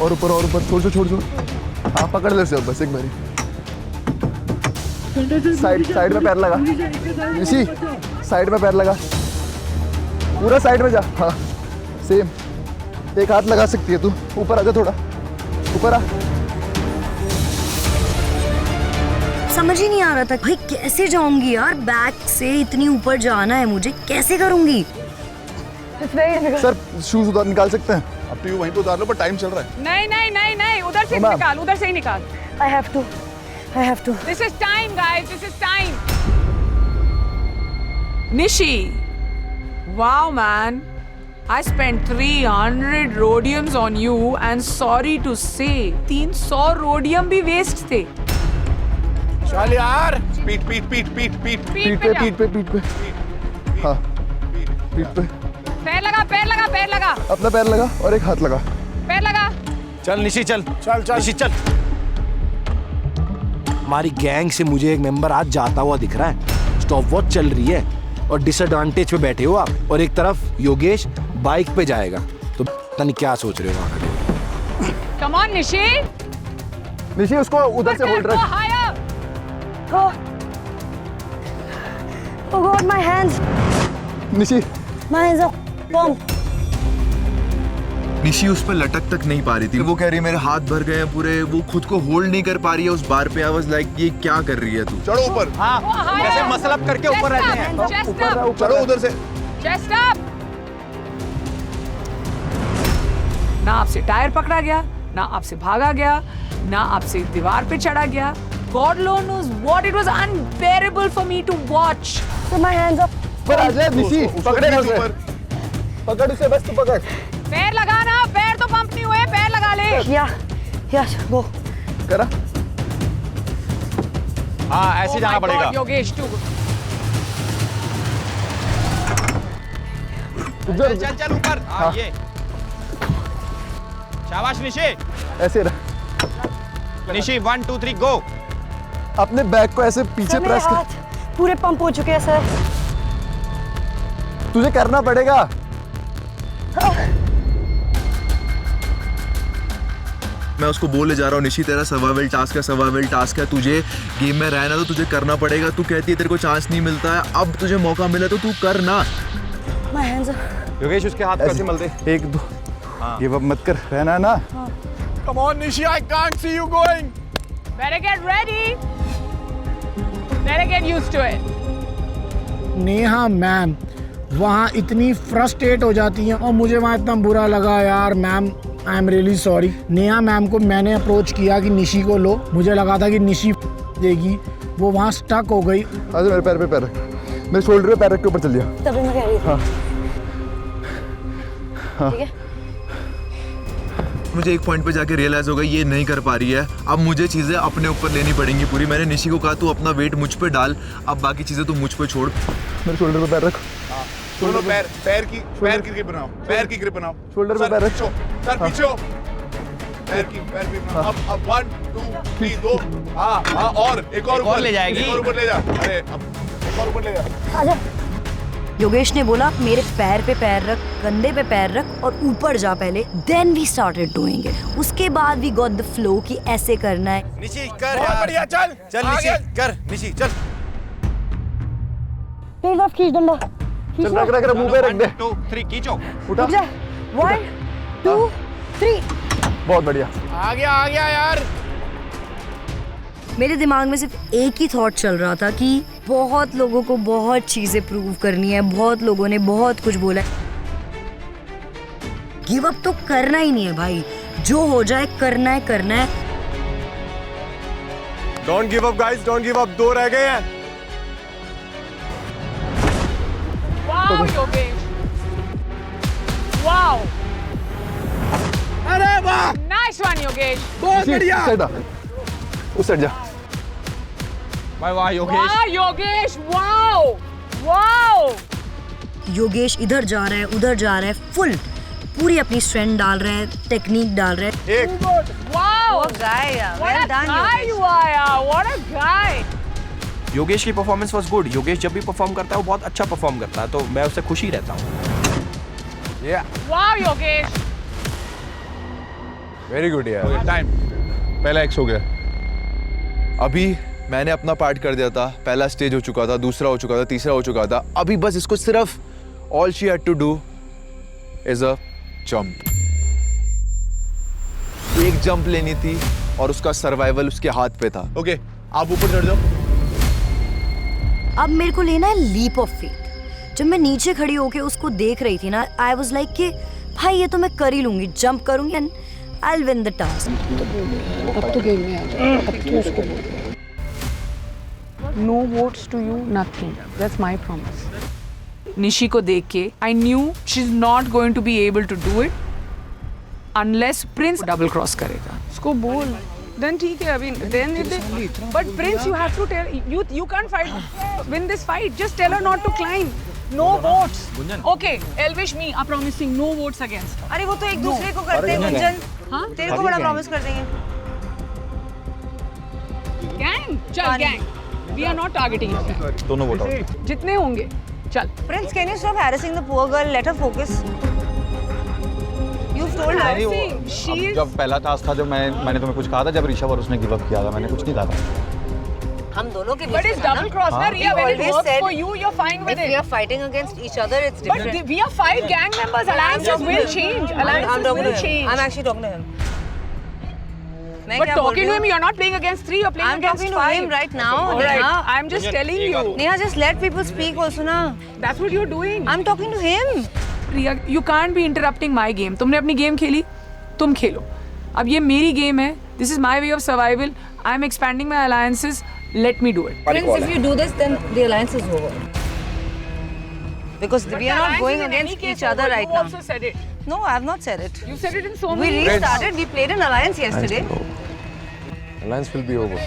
और ऊपर छोड़। हाँ पकड़ ले उसे बस एक बारी। साइड में पैर लगा निशी, साइड में पैर लगा, पूरा साइड में जा। हाँ सेम, एक हाथ लगा सकती है तू। ऊपर आजा, थोड़ा ऊपर आ। समझ ही नहीं आ रहा था भाई कैसे जाऊंगी यार, बैक से इतनी ऊपर जाना है मुझे, कैसे करूंगी। सर शूज उधर निकाल सकते हैं? अब तो वहीं पे उतार लो, पर टाइम चल रहा है। नहीं, उधर से निकाल, उधर से ही निकाल। I have to. This is time, guys. This is time. Nishi, wow, man. I spent 300 rhodiums on you, and sorry to say, 300 rhodium भी waste थे. चल यार। पीठ पे। पीठ पे। हाँ पीठ पे। पैर लगा। अपना पैर लगा और एक हाथ लगा। पैर लगा। चल निशी चल निशी चल। हमारी गैंग से मुझे एक मेंबर आज जाता हुआ दिख रहा है। स्टॉप वॉच चल रही है और डिसएडवांटेज पे बैठे हो आप, और एक तरफ योगेश बाइक पे जाएगा, तो पता नहीं क्या सोच रहे हो वहाँ खड़े। Come on, Nishi. निशी उसको उधर से होल्ड रख। Oh God, my hands. Nishi My hands are pumped. Nishi उस पर लटक तक नहीं पा रही थी। वो कह रही है मेरे हाथ भर गए हैं पूरे, वो खुद को होल्ड नहीं कर पा रही है उस बार पे। आई वाज लाइक ये क्या कर रही है तू? चढ़ो ऊपर। हाँ, जैसे मसल अप करके ऊपर रहते हैं। ऊपर चढ़ो उधर से। Chest up. ना आपसे टायर पकड़ा गया, ना आपसे भागा गया, ना आपसे दीवार पे चढ़ा गया। God alone knows what it was unbearable for me to watch. So my hands up. पर आजा निशी, पकड़ेगा उसे। पकड़ उसे, बस तू पकड़। पैर लगाना, पैर तो पंप नहीं हुए, पैर लगा ले। Yes, go. करा। हाँ, ऐसे जाना पड़ेगा। योगेश तू। चल ऊपर। हाँ, ये। शाबाश निशी। ऐसे रह। निशी 1 2 3 गो। अपने बैग को ऐसे पीछे प्रेस कर। पूरे पंप हो चुके हैं सर। तुझे करना पड़ेगा। मैं उसको बोले जा रहा हूँ निशी तेरा सर्वाइवल टास्क है, तुझे गेम में रहना तो तुझे करना पड़ेगा। तू कहती है तेरे को चांस नहीं मिलता है, अब तुझे मौका मिला तो तू कर ना। My hands up. योगेश उसके हाथ कैसे मलते? 1 2 गिव अप मत कर, रहना ना। Come on Nishi, I can't see you going. Better get ready. Better get used to it. Neha ma'am वहाँ इतनी फ्रस्ट्रेट हो जाती हैं और मुझे वहाँ इतना बुरा लगा यार ma'am. I am really sorry. Neha ma'am को मैंने अप्रोच किया कि निशी को लो, मुझे लगा था कि निशी देगी, वो वहाँ स्टक हो गई। आज मेरे पैर पे पैर रख, मेरे शोल्डर पे पैर रख के ऊपर चल दिया। तभी मैं कह रही थी। हाँ। ठीक है। मुझे एक पॉइंट पे जाके रियलाइज होगा ये नहीं कर पा रही है, अब मुझे चीजें अपने ऊपर लेनी पड़ेंगी पूरी। मैंने निशी को कहा तू अपना वेट मुझ पे डाल, अब बाकी चीजें तू मुझ पे छोड़। मेरे शोल्डर पे पैर रख। दोनों पैर की ग्रिप बनाओ, पैर की ग्रिप बनाओ। शोल्डर पे पैर रख। सर पीछे हो। पैर की बनाओ। अब 1 2 3 2। हाँ और एक और ऊपर ले जाएगी। एक और ऊपर ले जा। अरे अब एक और ऊपर ले जा। आजा। योगेश ने बोला मेरे पैर पे पैर रख, कंधे पे पैर रख और ऊपर जा पहले। Then we started doing it. उसके बाद वी गॉट द फ्लो कि ऐसे करना है। निशी कर बहुत बढ़िया, चल निशी कर। निशी चल। तेज आप खींच डंडा। चल रख मुंह पे रख दे। 1 2 3 खींचो। उठा। 1 2 3। बहुत बढ़िया। आ गया यार। मेरे दिमाग में सिर्फ एक ही थॉट चल रहा था कि बहुत लोगों को बहुत चीजें प्रूव करनी है, बहुत लोगों ने बहुत कुछ बोला है। गिव अप तो करना ही नहीं है भाई, जो हो जाए करना है। Don't give up guys, don't give up. 2 रह गए हैं। वाओ योगेश। वाओ। अरे वाह, नाइस वन योगेश। बहुत बढ़िया। उस साइड जा। वाह योगेश। वाह योगेश, वाओ वाओ। योगेश इधर जा रहा है, उधर जा रहा है, फुल पूरी अपनी स्ट्रेंथ डाल रहा है, टेक्निक डाल रहा है। एक wow What a guy, yeah. What Well a done, guy Yogesh. you are, yeah. What a guy. Yogesh की परफॉर्मेंस वाज गुड। योगेश जब भी परफॉर्म करता है वो बहुत अच्छा परफॉर्म करता है, तो मैं उससे खुश ही रहता हूँ। Wow योगेश। वेरी गुड यार। टाइम पहला एक्स हो गया। अभी मैंने अपना पार्ट कर दिया था। पहला स्टेज हो चुका था, दूसरा हो चुका था, तीसरा हो चुका था। अभी बस इसको सिर्फ all she had to do is a jump. एक जंप लेनी थी और उसका सर्वाइवल उसके हाथ पे था। ओके, आप ऊपर चढ़ जाओ। अब मेरे को लेना है लीप ऑफ फेथ। जब मैं नीचे खड़ी होके उसको देख रही थी ना, आई वाज लाइक कि भाई ये तो मैं कर ही लूंगी, जंप करूंगी and I will win the task. अब तो गेम में आ जा, अब तो उसको बोल। No votes to you, nothing. That's my promise. Nishi को देख के I knew she's not going to be able to do it unless Prince double cross करेगा। उसको बोल। Then ठीक है अभी then but Prince you have to tell you can't fight win this fight. Just tell her not to climb. No votes. Okay, Elvish me are promising no votes against. अरे वो तो एक दूसरे को करते हैं गुंजन। हाँ तेरे को बड़ा प्रॉमिस कर देंगे। Gang, चल gang. We are not targeting you. दोनों वोट आउट। जितने होंगे चल। Prince, can you stop harassing the poor girl? Let her focus. You've told her. अब जब पहला टास्क था, जब मैंने तुम्हें कुछ कहा था, जब ऋषभ और उसने गिव अप किया था, मैंने कुछ नहीं कहा था। हम दोनों के बीच But it's double cross, na, Riya. When it works for you, you're fine with it. If we are fighting against each other, it's different. But we are 5 gang members. Alliances will change. Alliances will change. I'm actually talking to him. But talking to him, you're not playing against 3. You're playing I'm against talking 5. to him right now. All right. Neha. I'm just telling you. Neha, just let people speak also, na. That's what you're doing. I'm talking to him. Riya, you can't be interrupting my game. तुमने अपनी game खेली, तुम खेलो. अब ये मेरी game है. This is my way of survival. I'm expanding my alliances. Let me do it. Prince, if you do this, then the alliance is over. Because we are not going against each other right now. You also said it. No, I have not said it. You said it in so We many ways. restarted. We played an alliance yesterday. Alliance will be over.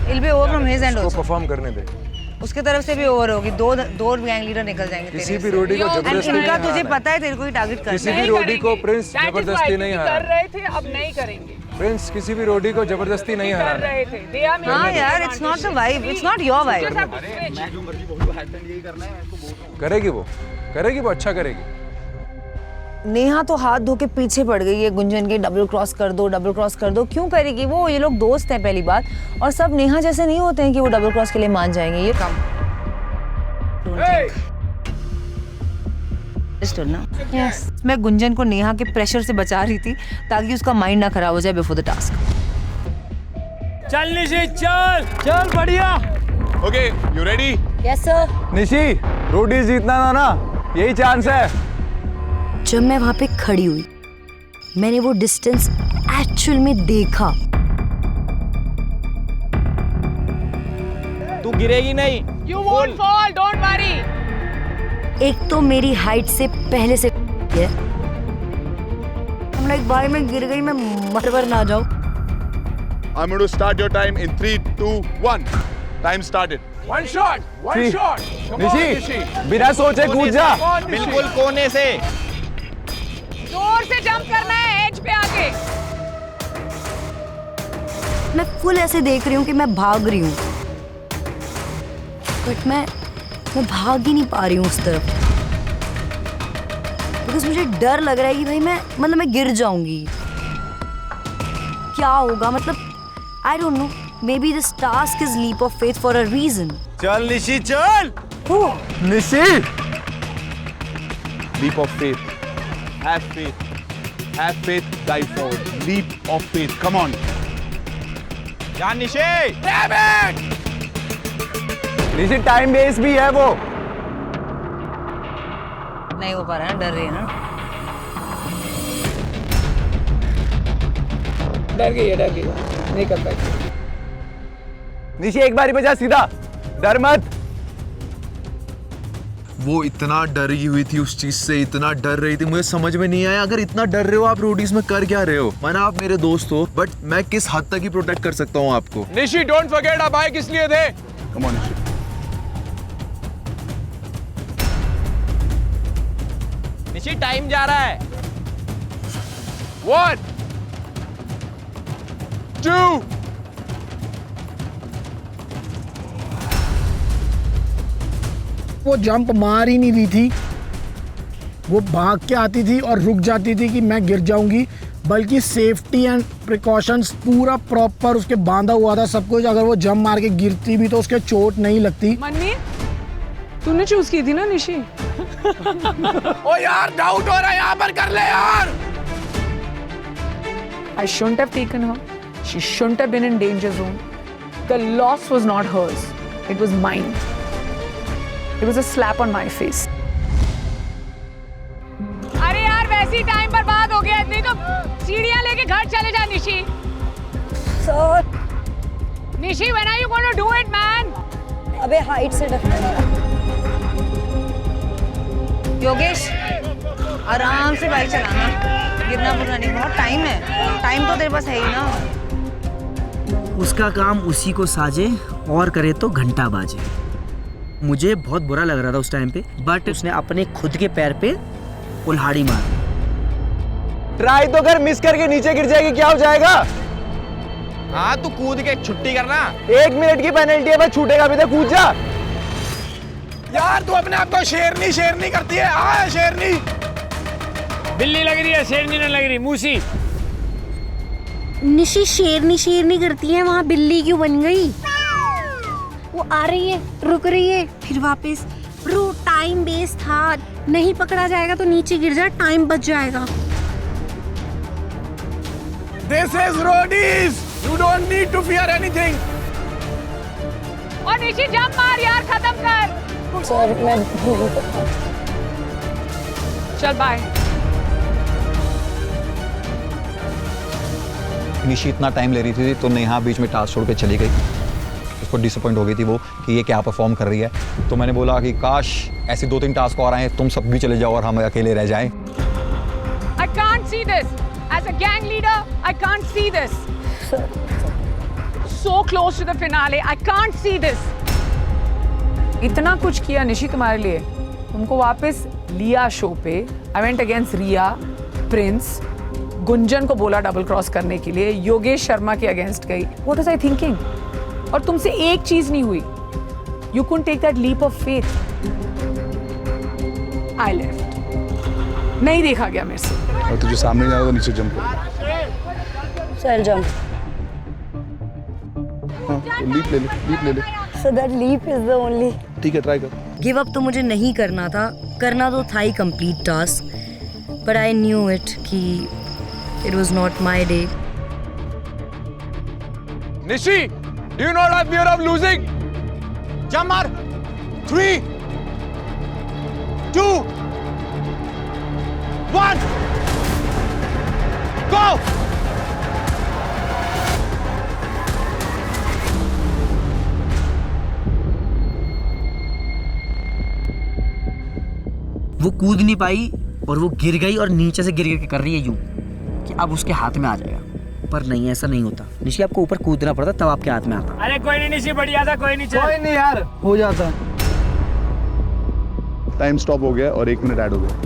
It'll be over from his end उसको also. Perform करने दे. उसके तरफ से भी over होगी. दो gang leader निकल जाएंगे किसी तेरे भी से. रोडी को जबरदस्ती इनका नहीं तुझे हराना पता है तेरे को ही टारगेट करना किसी भी रोडी को प्रिंस That is why जबरदस्ती नहीं कर हराना. रहे थे, अब नहीं करेंगे. प्रिंस किसी भी रोडी को जबरदस्ती नहीं कर हराना. रहे थे. They are making हाँ यार, it's not the vibe. It's not your vibe. करेगी वो अच्छा करेगी. नेहा तो हाथ धो के पीछे पड़ गई है गुंजन के. डबल क्रॉस कर दो. क्यों करेगी वो? ये लोग दोस्त हैं पहली बात. और सब नेहा जैसे नहीं होते हैं कि वो डबल क्रॉस के लिए मान जाएंगे. ये काम yes. मैं गुंजन को नेहा के प्रेशर से बचा रही थी ताकि उसका माइंड ना खराब हो जाए बिफोर द टास्क. चल निशी चल बढ़िया. Okay, you ready? Yes sir. Nishi, Roadies जीतना था ना, यही चांस है. जब मैं वहां पे खड़ी हुई, मैंने वो डिस्टेंस एक्चुअल में देखा. तू गिरेगी नहीं. You won't fall. Don't worry. एक तो मेरी हाइट से पहले से है. I'm like, भाई मैं गिर गई, मैं मर ना जाऊं. I'm going to start your time in 3, 2, 1. Time started. One shot. Come on, Nishi, बिना सोचे कूद जा. बिल्कुल कोने से. जोर से जंप करना है एज पे आके. मैं फुल ऐसे देख रही हूँ कि मैं भाग रही हूँ, बट मैं भाग ही नहीं पा रही हूँ उस तरफ. बिकॉज मुझे डर लग रहा है कि भाई मैं गिर जाऊंगी. क्या होगा, मतलब I don't know. Maybe this task is leap of faith for a reason. चल निशी चल. Nishi, Leap of faith. Have faith. Have faith. Dive forward. Leap of faith. Come on. जान Nishi. Damn it. Nishi time base भी है वो. नहीं हो पा रहा है, डर रही है ना. डर गई. नहीं कर पाएगी. निशी एक बारी बजा सीधा, डर मत. वो इतना डरी हुई थी उस चीज से, इतना डर रही थी, मुझे समझ में नहीं आया. अगर इतना डर रहे हो आप रोडीज में, कर क्या रहे हो? माना आप मेरे दोस्त हो, बट मैं किस हद तक ही प्रोटेक्ट कर सकता हूँ आपको. निशी डोंट फॉरगेट आप आए किस लिए थे. Come on, Nishi. Nishi time जा रहा है. 1, 2. वो जंप मार ही नहीं रही थी. वो भाग के आती थी और रुक जाती थी कि मैं गिर जाऊंगी, बल्कि सेफ्टी एंड प्रिकॉशंस पूरा प्रॉपर उसके बांधा हुआ था सब कुछ. अगर वो जंप मार के गिरती भी तो उसके चोट नहीं लगती. मन्नी, तूने चूज की थी ना निशी. ओ यार डाउट हो रहा है, यहाँ पर कर ले यार. I shouldn't have taken her. She shouldn't have been in danger zone. The loss was not hers. It was mine. It was a slap on my face. अरे यार वैसी टाइम बर्बाद हो गया. नहीं तो सीढ़ियां लेके घर चले जा Nishi. Sir, Nishi, when are you going to do it, man? अबे हाइट से डरना. योगेश, आराम से बाइक चलाना. गिरना बुरना नहीं. बहुत टाइम है. टाइम तो तेरे पास है ही ना. उसका काम उसी को साजे और करे तो घंटा बाजे. मुझे बहुत बुरा लग रहा था उस टाइम पे, बट उसने अपने खुद के पैर पे कुल्हाड़ी मारी. ट्राई तो कर, मिस करके नीचे गिर जाएगी, क्या हो जाएगा? हाँ तू कूद के छुट्टी करना. 1 मिनट की पेनल्टी है, बस छूटेगा भी तो कूद जा. यार तू अपने आप को शेरनी करती है. हाँ शेरनी. बिल्ली लग रही है, शेरनी नहीं लग रही. मूसी. निशी शेरनी करती है, वहाँ बिल्ली क्यों बन गई? वो आ रही है, रुक रही है, फिर वापस। ब्रो टाइम बेस था, नहीं पकड़ा जाएगा तो नीचे गिर जा, टाइम बच जाएगा। This is roadies. You don't need to fear anything. और निशी जंप मार यार, खत्म कर। सर मैं चल बाय। निशी इतना टाइम ले रही थी तो नेहा बीच में टास्क छोड़ के चली गई। उसको डिसअपॉइंट हो गई थी वो कि ये क्या परफॉर्म कर रही है। तो मैंने बोला कि काश ऐसे 2-3 टास्क और आए, तुम सब भी चले जाओ और हम अकेले रह जाएं। I can't see this. As a gang leader, I can't see this. So close to the finale, I can't see this. इतना कुछ किया निशी तुम्हारे लिए, तुमको वापस लिया शो पे। I went against Riya, Prince, Gunjan को बोला डबल क्रॉस करने के लिए, योगेश शर्मा के अगेंस्ट गई। What was I thinking? और तुमसे एक चीज नहीं हुई। You couldn't take that leap of faith. I left. नहीं देखा गया मेरे से। और तुझे सामने जाना तो नीचे जंप कर। Sir jump. हाँ, तो लीप ले ले। So that leap is the only. ठीक है, ट्राई कर। गिव अप तो मुझे नहीं करना था, करना तो था ही complete task, but I knew it कि it was not my day. Nishi, do you not have fear of losing? Jump मार. 3, 2, 1, go! वो कूद नहीं पाई और वो गिर गई और नीचे से गिर गिर के कर रही है यूं कि अब उसके हाथ में आ जाएगा, पर नहीं, ऐसा नहीं होता। निशी आपको ऊपर कूदना पड़ता तब आपके हाथ में आता। अरे कोई नहीं निशी, बढ़िया था, कोई नहीं, कोई नहीं यार, हो जाता। टाइम स्टॉप हो गया और 1 मिनट ऐड हो गया।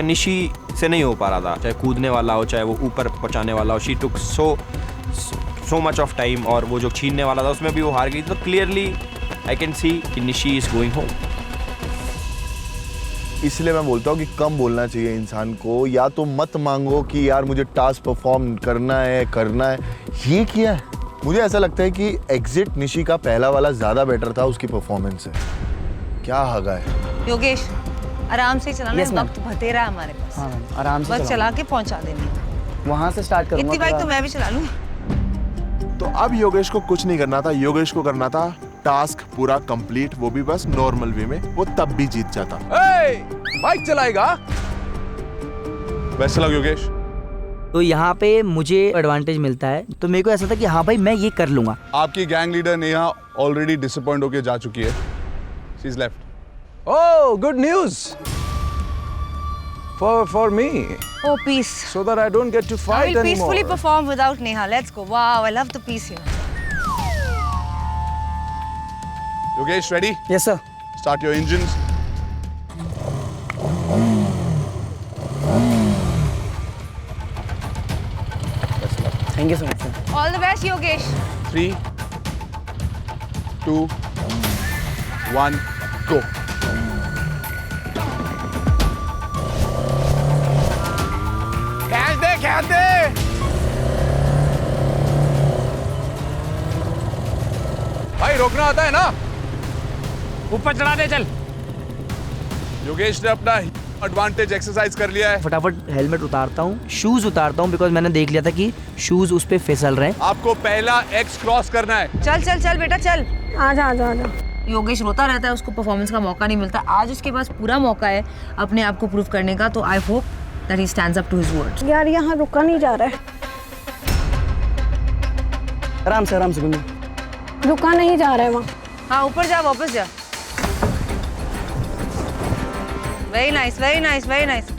निशी से नहीं हो पा रहा था, चाहे कूदने वाला हो चाहे वो ऊपर पहुंचाने वाला हो। She took so much of time, और वो जो छीनने वाला था उसमें भी वो हार गई। तो क्लियरली आई कैन सी कि निशी इज गोइंग होम। इसलिए मैं बोलता हूँ कि कम बोलना चाहिए इंसान को, या तो मत मांगो कि यार मुझे टास्क परफॉर्म करना है। ये किया है। मुझे ऐसा लगता है कि एग्जिट निशी का पहला वाला ज्यादा बेटर था उसकी परफॉर्मेंस से। क्या हगा है योगेश, आराम से चलाना। Yes, ma'am. वक्त बतेरा है हमारे पास। हाँ मैम, आराम से बस चला के पहुंचा देनी। वहाँ से स्टार्ट करूँगा। इतनी बाइक तो मैं भी चला लूँ। तो अब योगेश को कुछ नहीं करना था, योगेश को करना था टास्क पूरा कंप्लीट, वो भी बस नॉर्मल वे में, वो तब भी जीत जाता। बाइक चलाएगा? Best luck Yogesh. तो यहाँ पे मुझे एडवांटेज मिलता है, तो मेरे को ऐसा था कि हाँ भाई मैं ये कर लूंगा। आपकी gang leader Neha already disappoint होके जा चुकी है। She is left. Oh, good news for me. Oh, peace. So that I don't get to I fight will anymore. peacefully perform without Neha. Let's go. Wow, I love the peace here. Yogesh ready? Yes sir. Start your engines. Thank you so much sir. All the best, Yogesh. 3, 2, 1, go. खेल दे। भाई रोकना आता है ना? ऊपर चढ़ा दे, चल। योगेश ने अपना एडवांटेज एक्सरसाइज कर लिया है। फटाफट हेलमेट उतारता हूँ, शूज उतारता हूँ, बिकॉज मैंने देख लिया था कि शूज उस पे फिसल रहे हैं। आपको पहला एक्स क्रॉस करना है। चल चल चल बेटा चल। आजा आजा आजा। योगेश रोता रहता है, उसको परफॉर्मेंस का मौका नहीं मिलता। आज उसके पास पूरा मौका है अपने आप को प्रूव करने का, तो I hope that he stands up to his words. यार यहाँ रुका नहीं जा रहा है। आराम से गुंजन। रुका नहीं जा रहा है वहाँ। हाँ ऊपर जा, वापस जा। Very nice very nice very nice.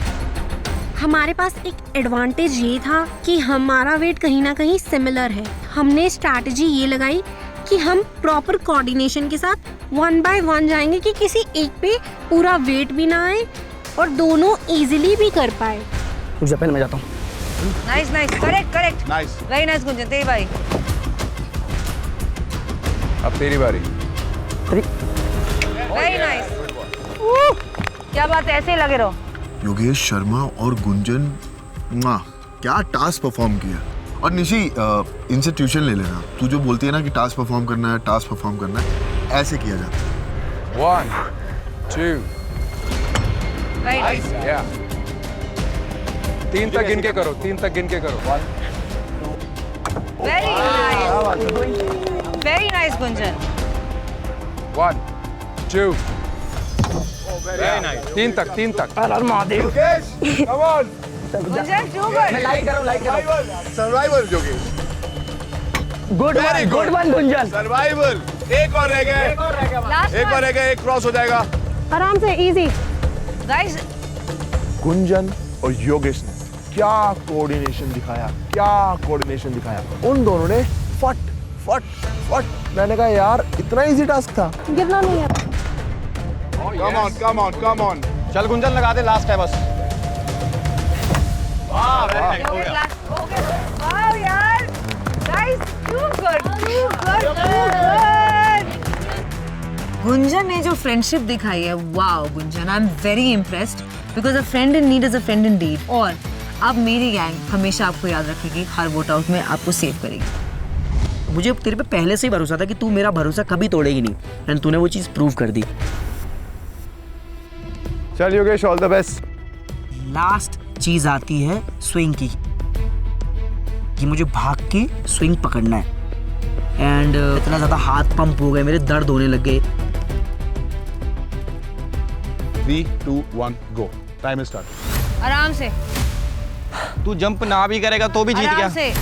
हमारे पास एक एडवांटेज ये था कि हमारा वेट कहीं ना कहीं सिमिलर है। हमने स्ट्रैटेजी ये लगाई कि हम प्रॉपर कोऑर्डिनेशन के साथ 1 by 1 जाएंगे कि किसी एक पे पूरा वेट भी ना आए और दोनों इजीली भी कर पाए। रुक जा, पहले मैं जाता हूँ। Nice nice, correct correct, nice very nice Gunjan, तेरी बारी। अब तेरी बारी। वेरी नाइस, क्या बात है, ऐसे ही लगे रहो। योगेश शर्मा और गुंजन, क्या टास्क परफॉर्म किया। और निशी इनसे ट्यूशन ले लेना। तू जो बोलती है ना कि टास्क परफॉर्म करना है, टास्क परफॉर्म करना है, ऐसे किया जाता है। 1 2 Right. Yeah. 3 तक गिन के करो, 3 तक गिन के करो। 1 Very nice. Very nice, Gunjan. 1 2 Very nice. 3 तक 3 तक। Mahadev. Come on. Gunjan, too good. मैं लाइक करो। Survival Yogesh. Good Very good. One Gunjan. Survival. एक और रह गया। Last एक और one. रह गया, एक क्रॉस हो जाएगा। आराम से इजी। Guys, गुंजन और योगेश ने क्या कोऑर्डिनेशन दिखाया, उन दोनों ने फट फट फट। मैंने कहा यार इतना इजी टास्क था। गिरना नहीं है। Come on. चल गुंजन लगा दे, लास्ट है बस। Wow, yaar. Guys, too good. Gunjan ने जो फ्रेंडशिप दिखाई है, wow Gunjan, I am very impressed because a friend in need is a friend in deed. और अब मेरी गैंग हमेशा आपको याद रखेगी, हर वोट आउट में आपको सेव करेगी। मुझे तेरे पे पहले से ही भरोसा था कि तू मेरा भरोसा कभी तोड़ेगी नहीं, एंड तूने वो चीज़ प्रूव कर दी। चल Yogesh, all the best. Last चीज आती है स्विंग की, कि मुझे भाग के स्विंग पकड़ना है। एंड इतना ज़्यादा हाथ पंप हो गए मेरे, दर्द होने लग गए। 3 2 1 गो। Time start. आराम से, तू जंप ना भी करेगा तो भी जीत आराम गया। से।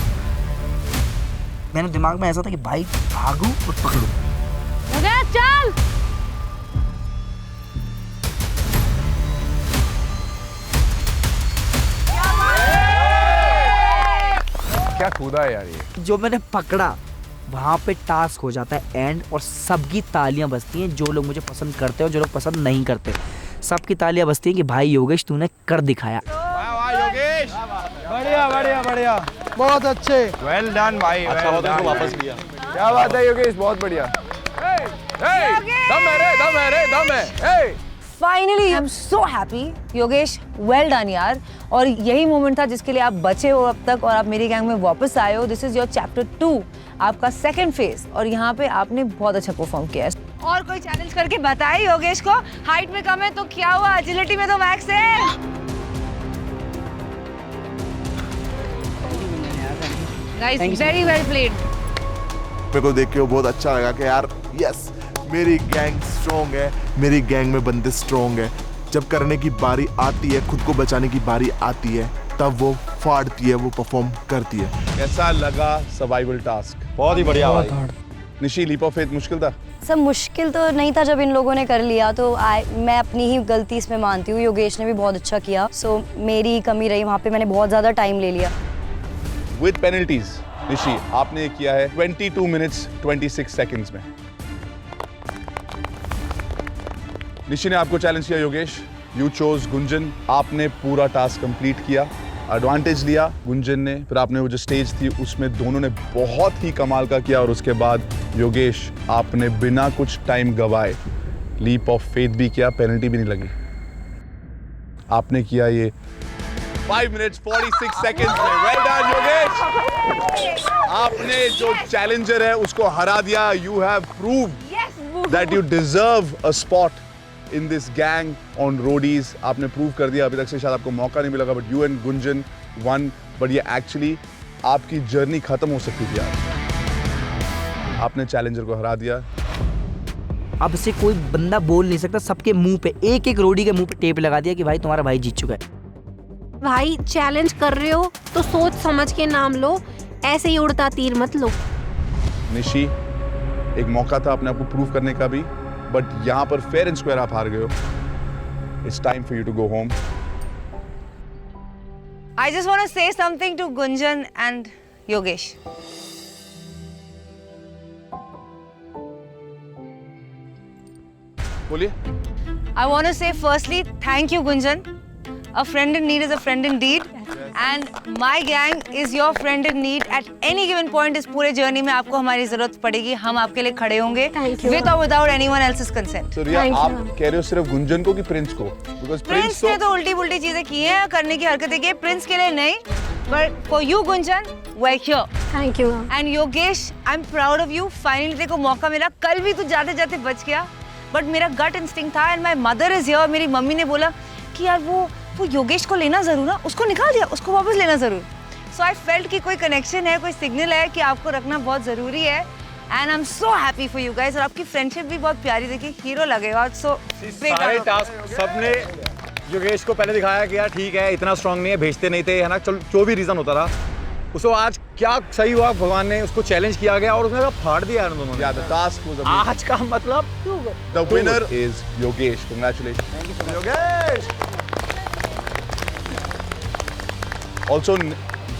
मेरे दिमाग में ऐसा था कि भाई भागू और पकड़ू। चल। क्या कूदा है यार ये। जो मैंने पकड़ा वहाँ पे टास्क हो जाता है एंड, और सबकी तालियां बजती हैं, जो लोग मुझे पसंद करते हैं और जो लोग पसंद नहीं करते, सबकी तालियां बजती हैं कि भाई योगेश तूने कर दिखाया। योगेश, बढ़िया, बहुत अच्छे। वेल डन भाई। अच्छा हुआ तुमको वापस लिया। क्या बात है योगेश, बहुत बढ़िया। दम है। Finally I am so happy Yogesh, well done यार। और यही मोमेंट था जिसके लिए आप बचे हो अब तक और आप मेरी गैंग में वापस आए हो। दिस इज योर चैप्टर 2, आपका सेकंड फेज, और यहाँ पे आपने बहुत अच्छा परफॉर्म किया है। और कोई चैलेंज करके बताए योगेश को, हाइट में कम है तो क्या हुआ, एजिलिटी में तो मैक्स है। Guys very well played. मेरे को देख के बहुत अच्छा लगा कि यार यस, मेरी गैंग स्ट्रॉन्ग है, मेरी गैंग में बंदे स्ट्रॉन्ग है। जब करने की बारी आती है, खुद को बचाने की बारी आती है, तब वो फाड़ती है, वो परफॉर्म करती है। कैसा लगा सर्वाइवल टास्क? बहुत ही बढ़िया भाई। निशी, लीप ऑफ फेथ मुश्किल था? सब मुश्किल तो नहीं था, जब इन लोगों ने कर लिया तो मैं अपनी ही गलती इसमें मानती हूँ। योगेश ने भी बहुत अच्छा किया, सो मेरी ही कमी रही वहाँ पे, मैंने बहुत ज़्यादा टाइम ले लिया। विद पेनल्टीज निशी, आपने किया है 22 मिनट्स 26 सेकंड्स में। निशी ने आपको चैलेंज किया योगेश, यू चोज गुंजन, आपने पूरा टास्क कंप्लीट किया, एडवांटेज लिया गुंजन ने, फिर आपने वो जो स्टेज थी उसमें दोनों ने बहुत ही कमाल का किया, और उसके बाद योगेश आपने बिना कुछ टाइम गवाए लीप ऑफ फेथ भी किया, पेनल्टी भी नहीं लगी। आपने किया ये 5 मिनट्स 46 सेकंड्स में। वेल डन योगेश, आपने जो चैलेंजर है उसको हरा दिया। You have proved that you deserve a spot in this gang on Roadies. आपने प्रूव कर दिया, अभी तक से शायद आपको मौका नहीं मिला, but you and Gunjan one. But ये एक्चुअली आपकी जर्नी खत्म हो सकती थी यार, आपने चैलेंजर को हरा दिया। अब से कोई बंदा बोल नहीं सकता, सबके मुंह पे, एक एक रोडी के मुंह पे टेप लगा दिया कि भाई तुम्हारा भाई जीत चुका है। भाई चैलेंज कर रहे हो तो सोच समझ के नाम लो, ऐसे ही उड़ता तीर मत लो। निशी, एक मौका था अपने आप को प्रूव करने का भी, बट यहाँ पर फेयर एंड स्क्वायर आप हार गए हो। It's time for you to go home. I just want to say something to Gunjan and Yogesh. बोलिए। I want to say firstly, thank you Gunjan. A friend in need is a friend indeed, and my gang is your friend in need at any given point. इस पूरे journey में आपको हमारी जरूरत पड़ेगी, हम आपके लिए खड़े होंगे with or without anyone else's consent. तो रिया, आप कह रहे हो सिर्फ गुंजन को कि प्रिंस को? Because प्रिंस ने तो उल्टी पुल्टी चीजें की हैं, करने की हरकतें की है, प्रिंस के लिए नहीं, but for you Gunjan, we're here. Thank you. And Yogesh, I'm proud of you. Finally तेरे को मौका मिला. कल भी तू जाते जाते बच गया. But मेरा gut instinct था and my mother is here. मेरी मम्मी ने बोला कि यार वो योगेश को लेना जरूर ना. उसको निकाल दिया. उसको वापस लेना जरूर. So I felt कि कोई connection है, कोई signal है कि आपको रखना बहुत जरूरी है. And I'm so happy for you guys. और आपकी friendship भी बहुत प्यारी देखी. हीरो लगेगा. So सारे टास्क सबने योगेश को पहले दिखाया कि यार ठीक है, इतना स्ट्रांग नहीं है, भेजते नहीं थे, है ना. चलो जो भी रीजन होता रहा, उसको आज क्या सही हुआ, भगवान ने उसको चैलेंज किया गया और उसने फाड़ दिया इन दोनों ने. Yeah, the task was amazing. आज का मतलब The winner is Yogesh. Congratulations. Thank you so much. Yogesh. Also,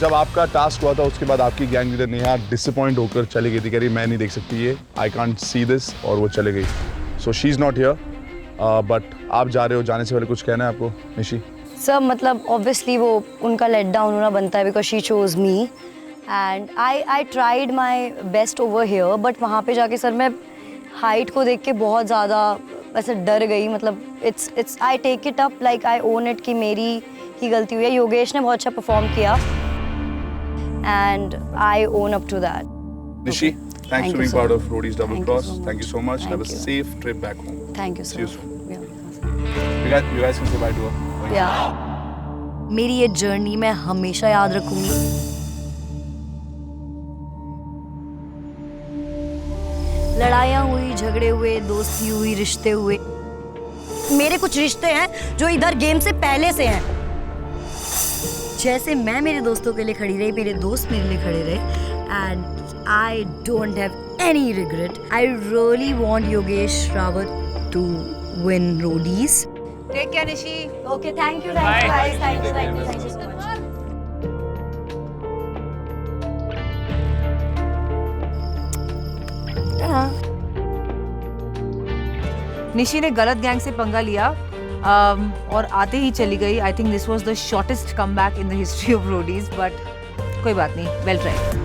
जब आपका टास्क हुआ था उसके बाद आपकी गैंग लीडर नेहा डिसअपॉइंट होकर चली गई थी. कह रही मैं नहीं देख सकती ये, आई कांट सी दिस, और वो चले गई. So she is not here. But आप जा रहे हो, जाने से पहले कुछ कहना है आपको निशी? सर मतलब ऑब्वियसली वो उनका लेट डाउन होना बनता है because she chose me and I tried my best over here. But वहाँ पे जाके सर मैं हाइट को देख के बहुत ज़्यादा ऐसे डर गई. मतलब it's I take it up like I own it कि मेरी ही गलती हुई है. योगेश ने बहुत अच्छा परफॉर्म किया and I own up to that. Nishi, thanks for being part of Roadies Double Cross. Thank you so much. Have a you. safe trip back home. Thank you, sir. See you soon. You guys can say bye to her. Yeah. मेरी ये journey मैं हमेशा याद रखूंगी. लड़ाइयाँ हुई, झगड़े हुए, दोस्ती हुई, रिश्ते हुए. मेरे कुछ रिश्ते हैं जो इधर गेम से पहले से हैं. जैसे मैं मेरे दोस्तों के लिए खड़ी रही, मेरे दोस्त मेरे लिए खड़े रहे. And I don't have any regret. I really want Yogesh Rawat to win Roadies. Take care Nishi. Okay, thank you guys. Thank you so much. Nishi ने गलत गैंग से पंगा लिया और आते ही चली गई. I think this was the shortest comeback in the history of Roadies. But कोई बात नहीं, वेल ट्राइड.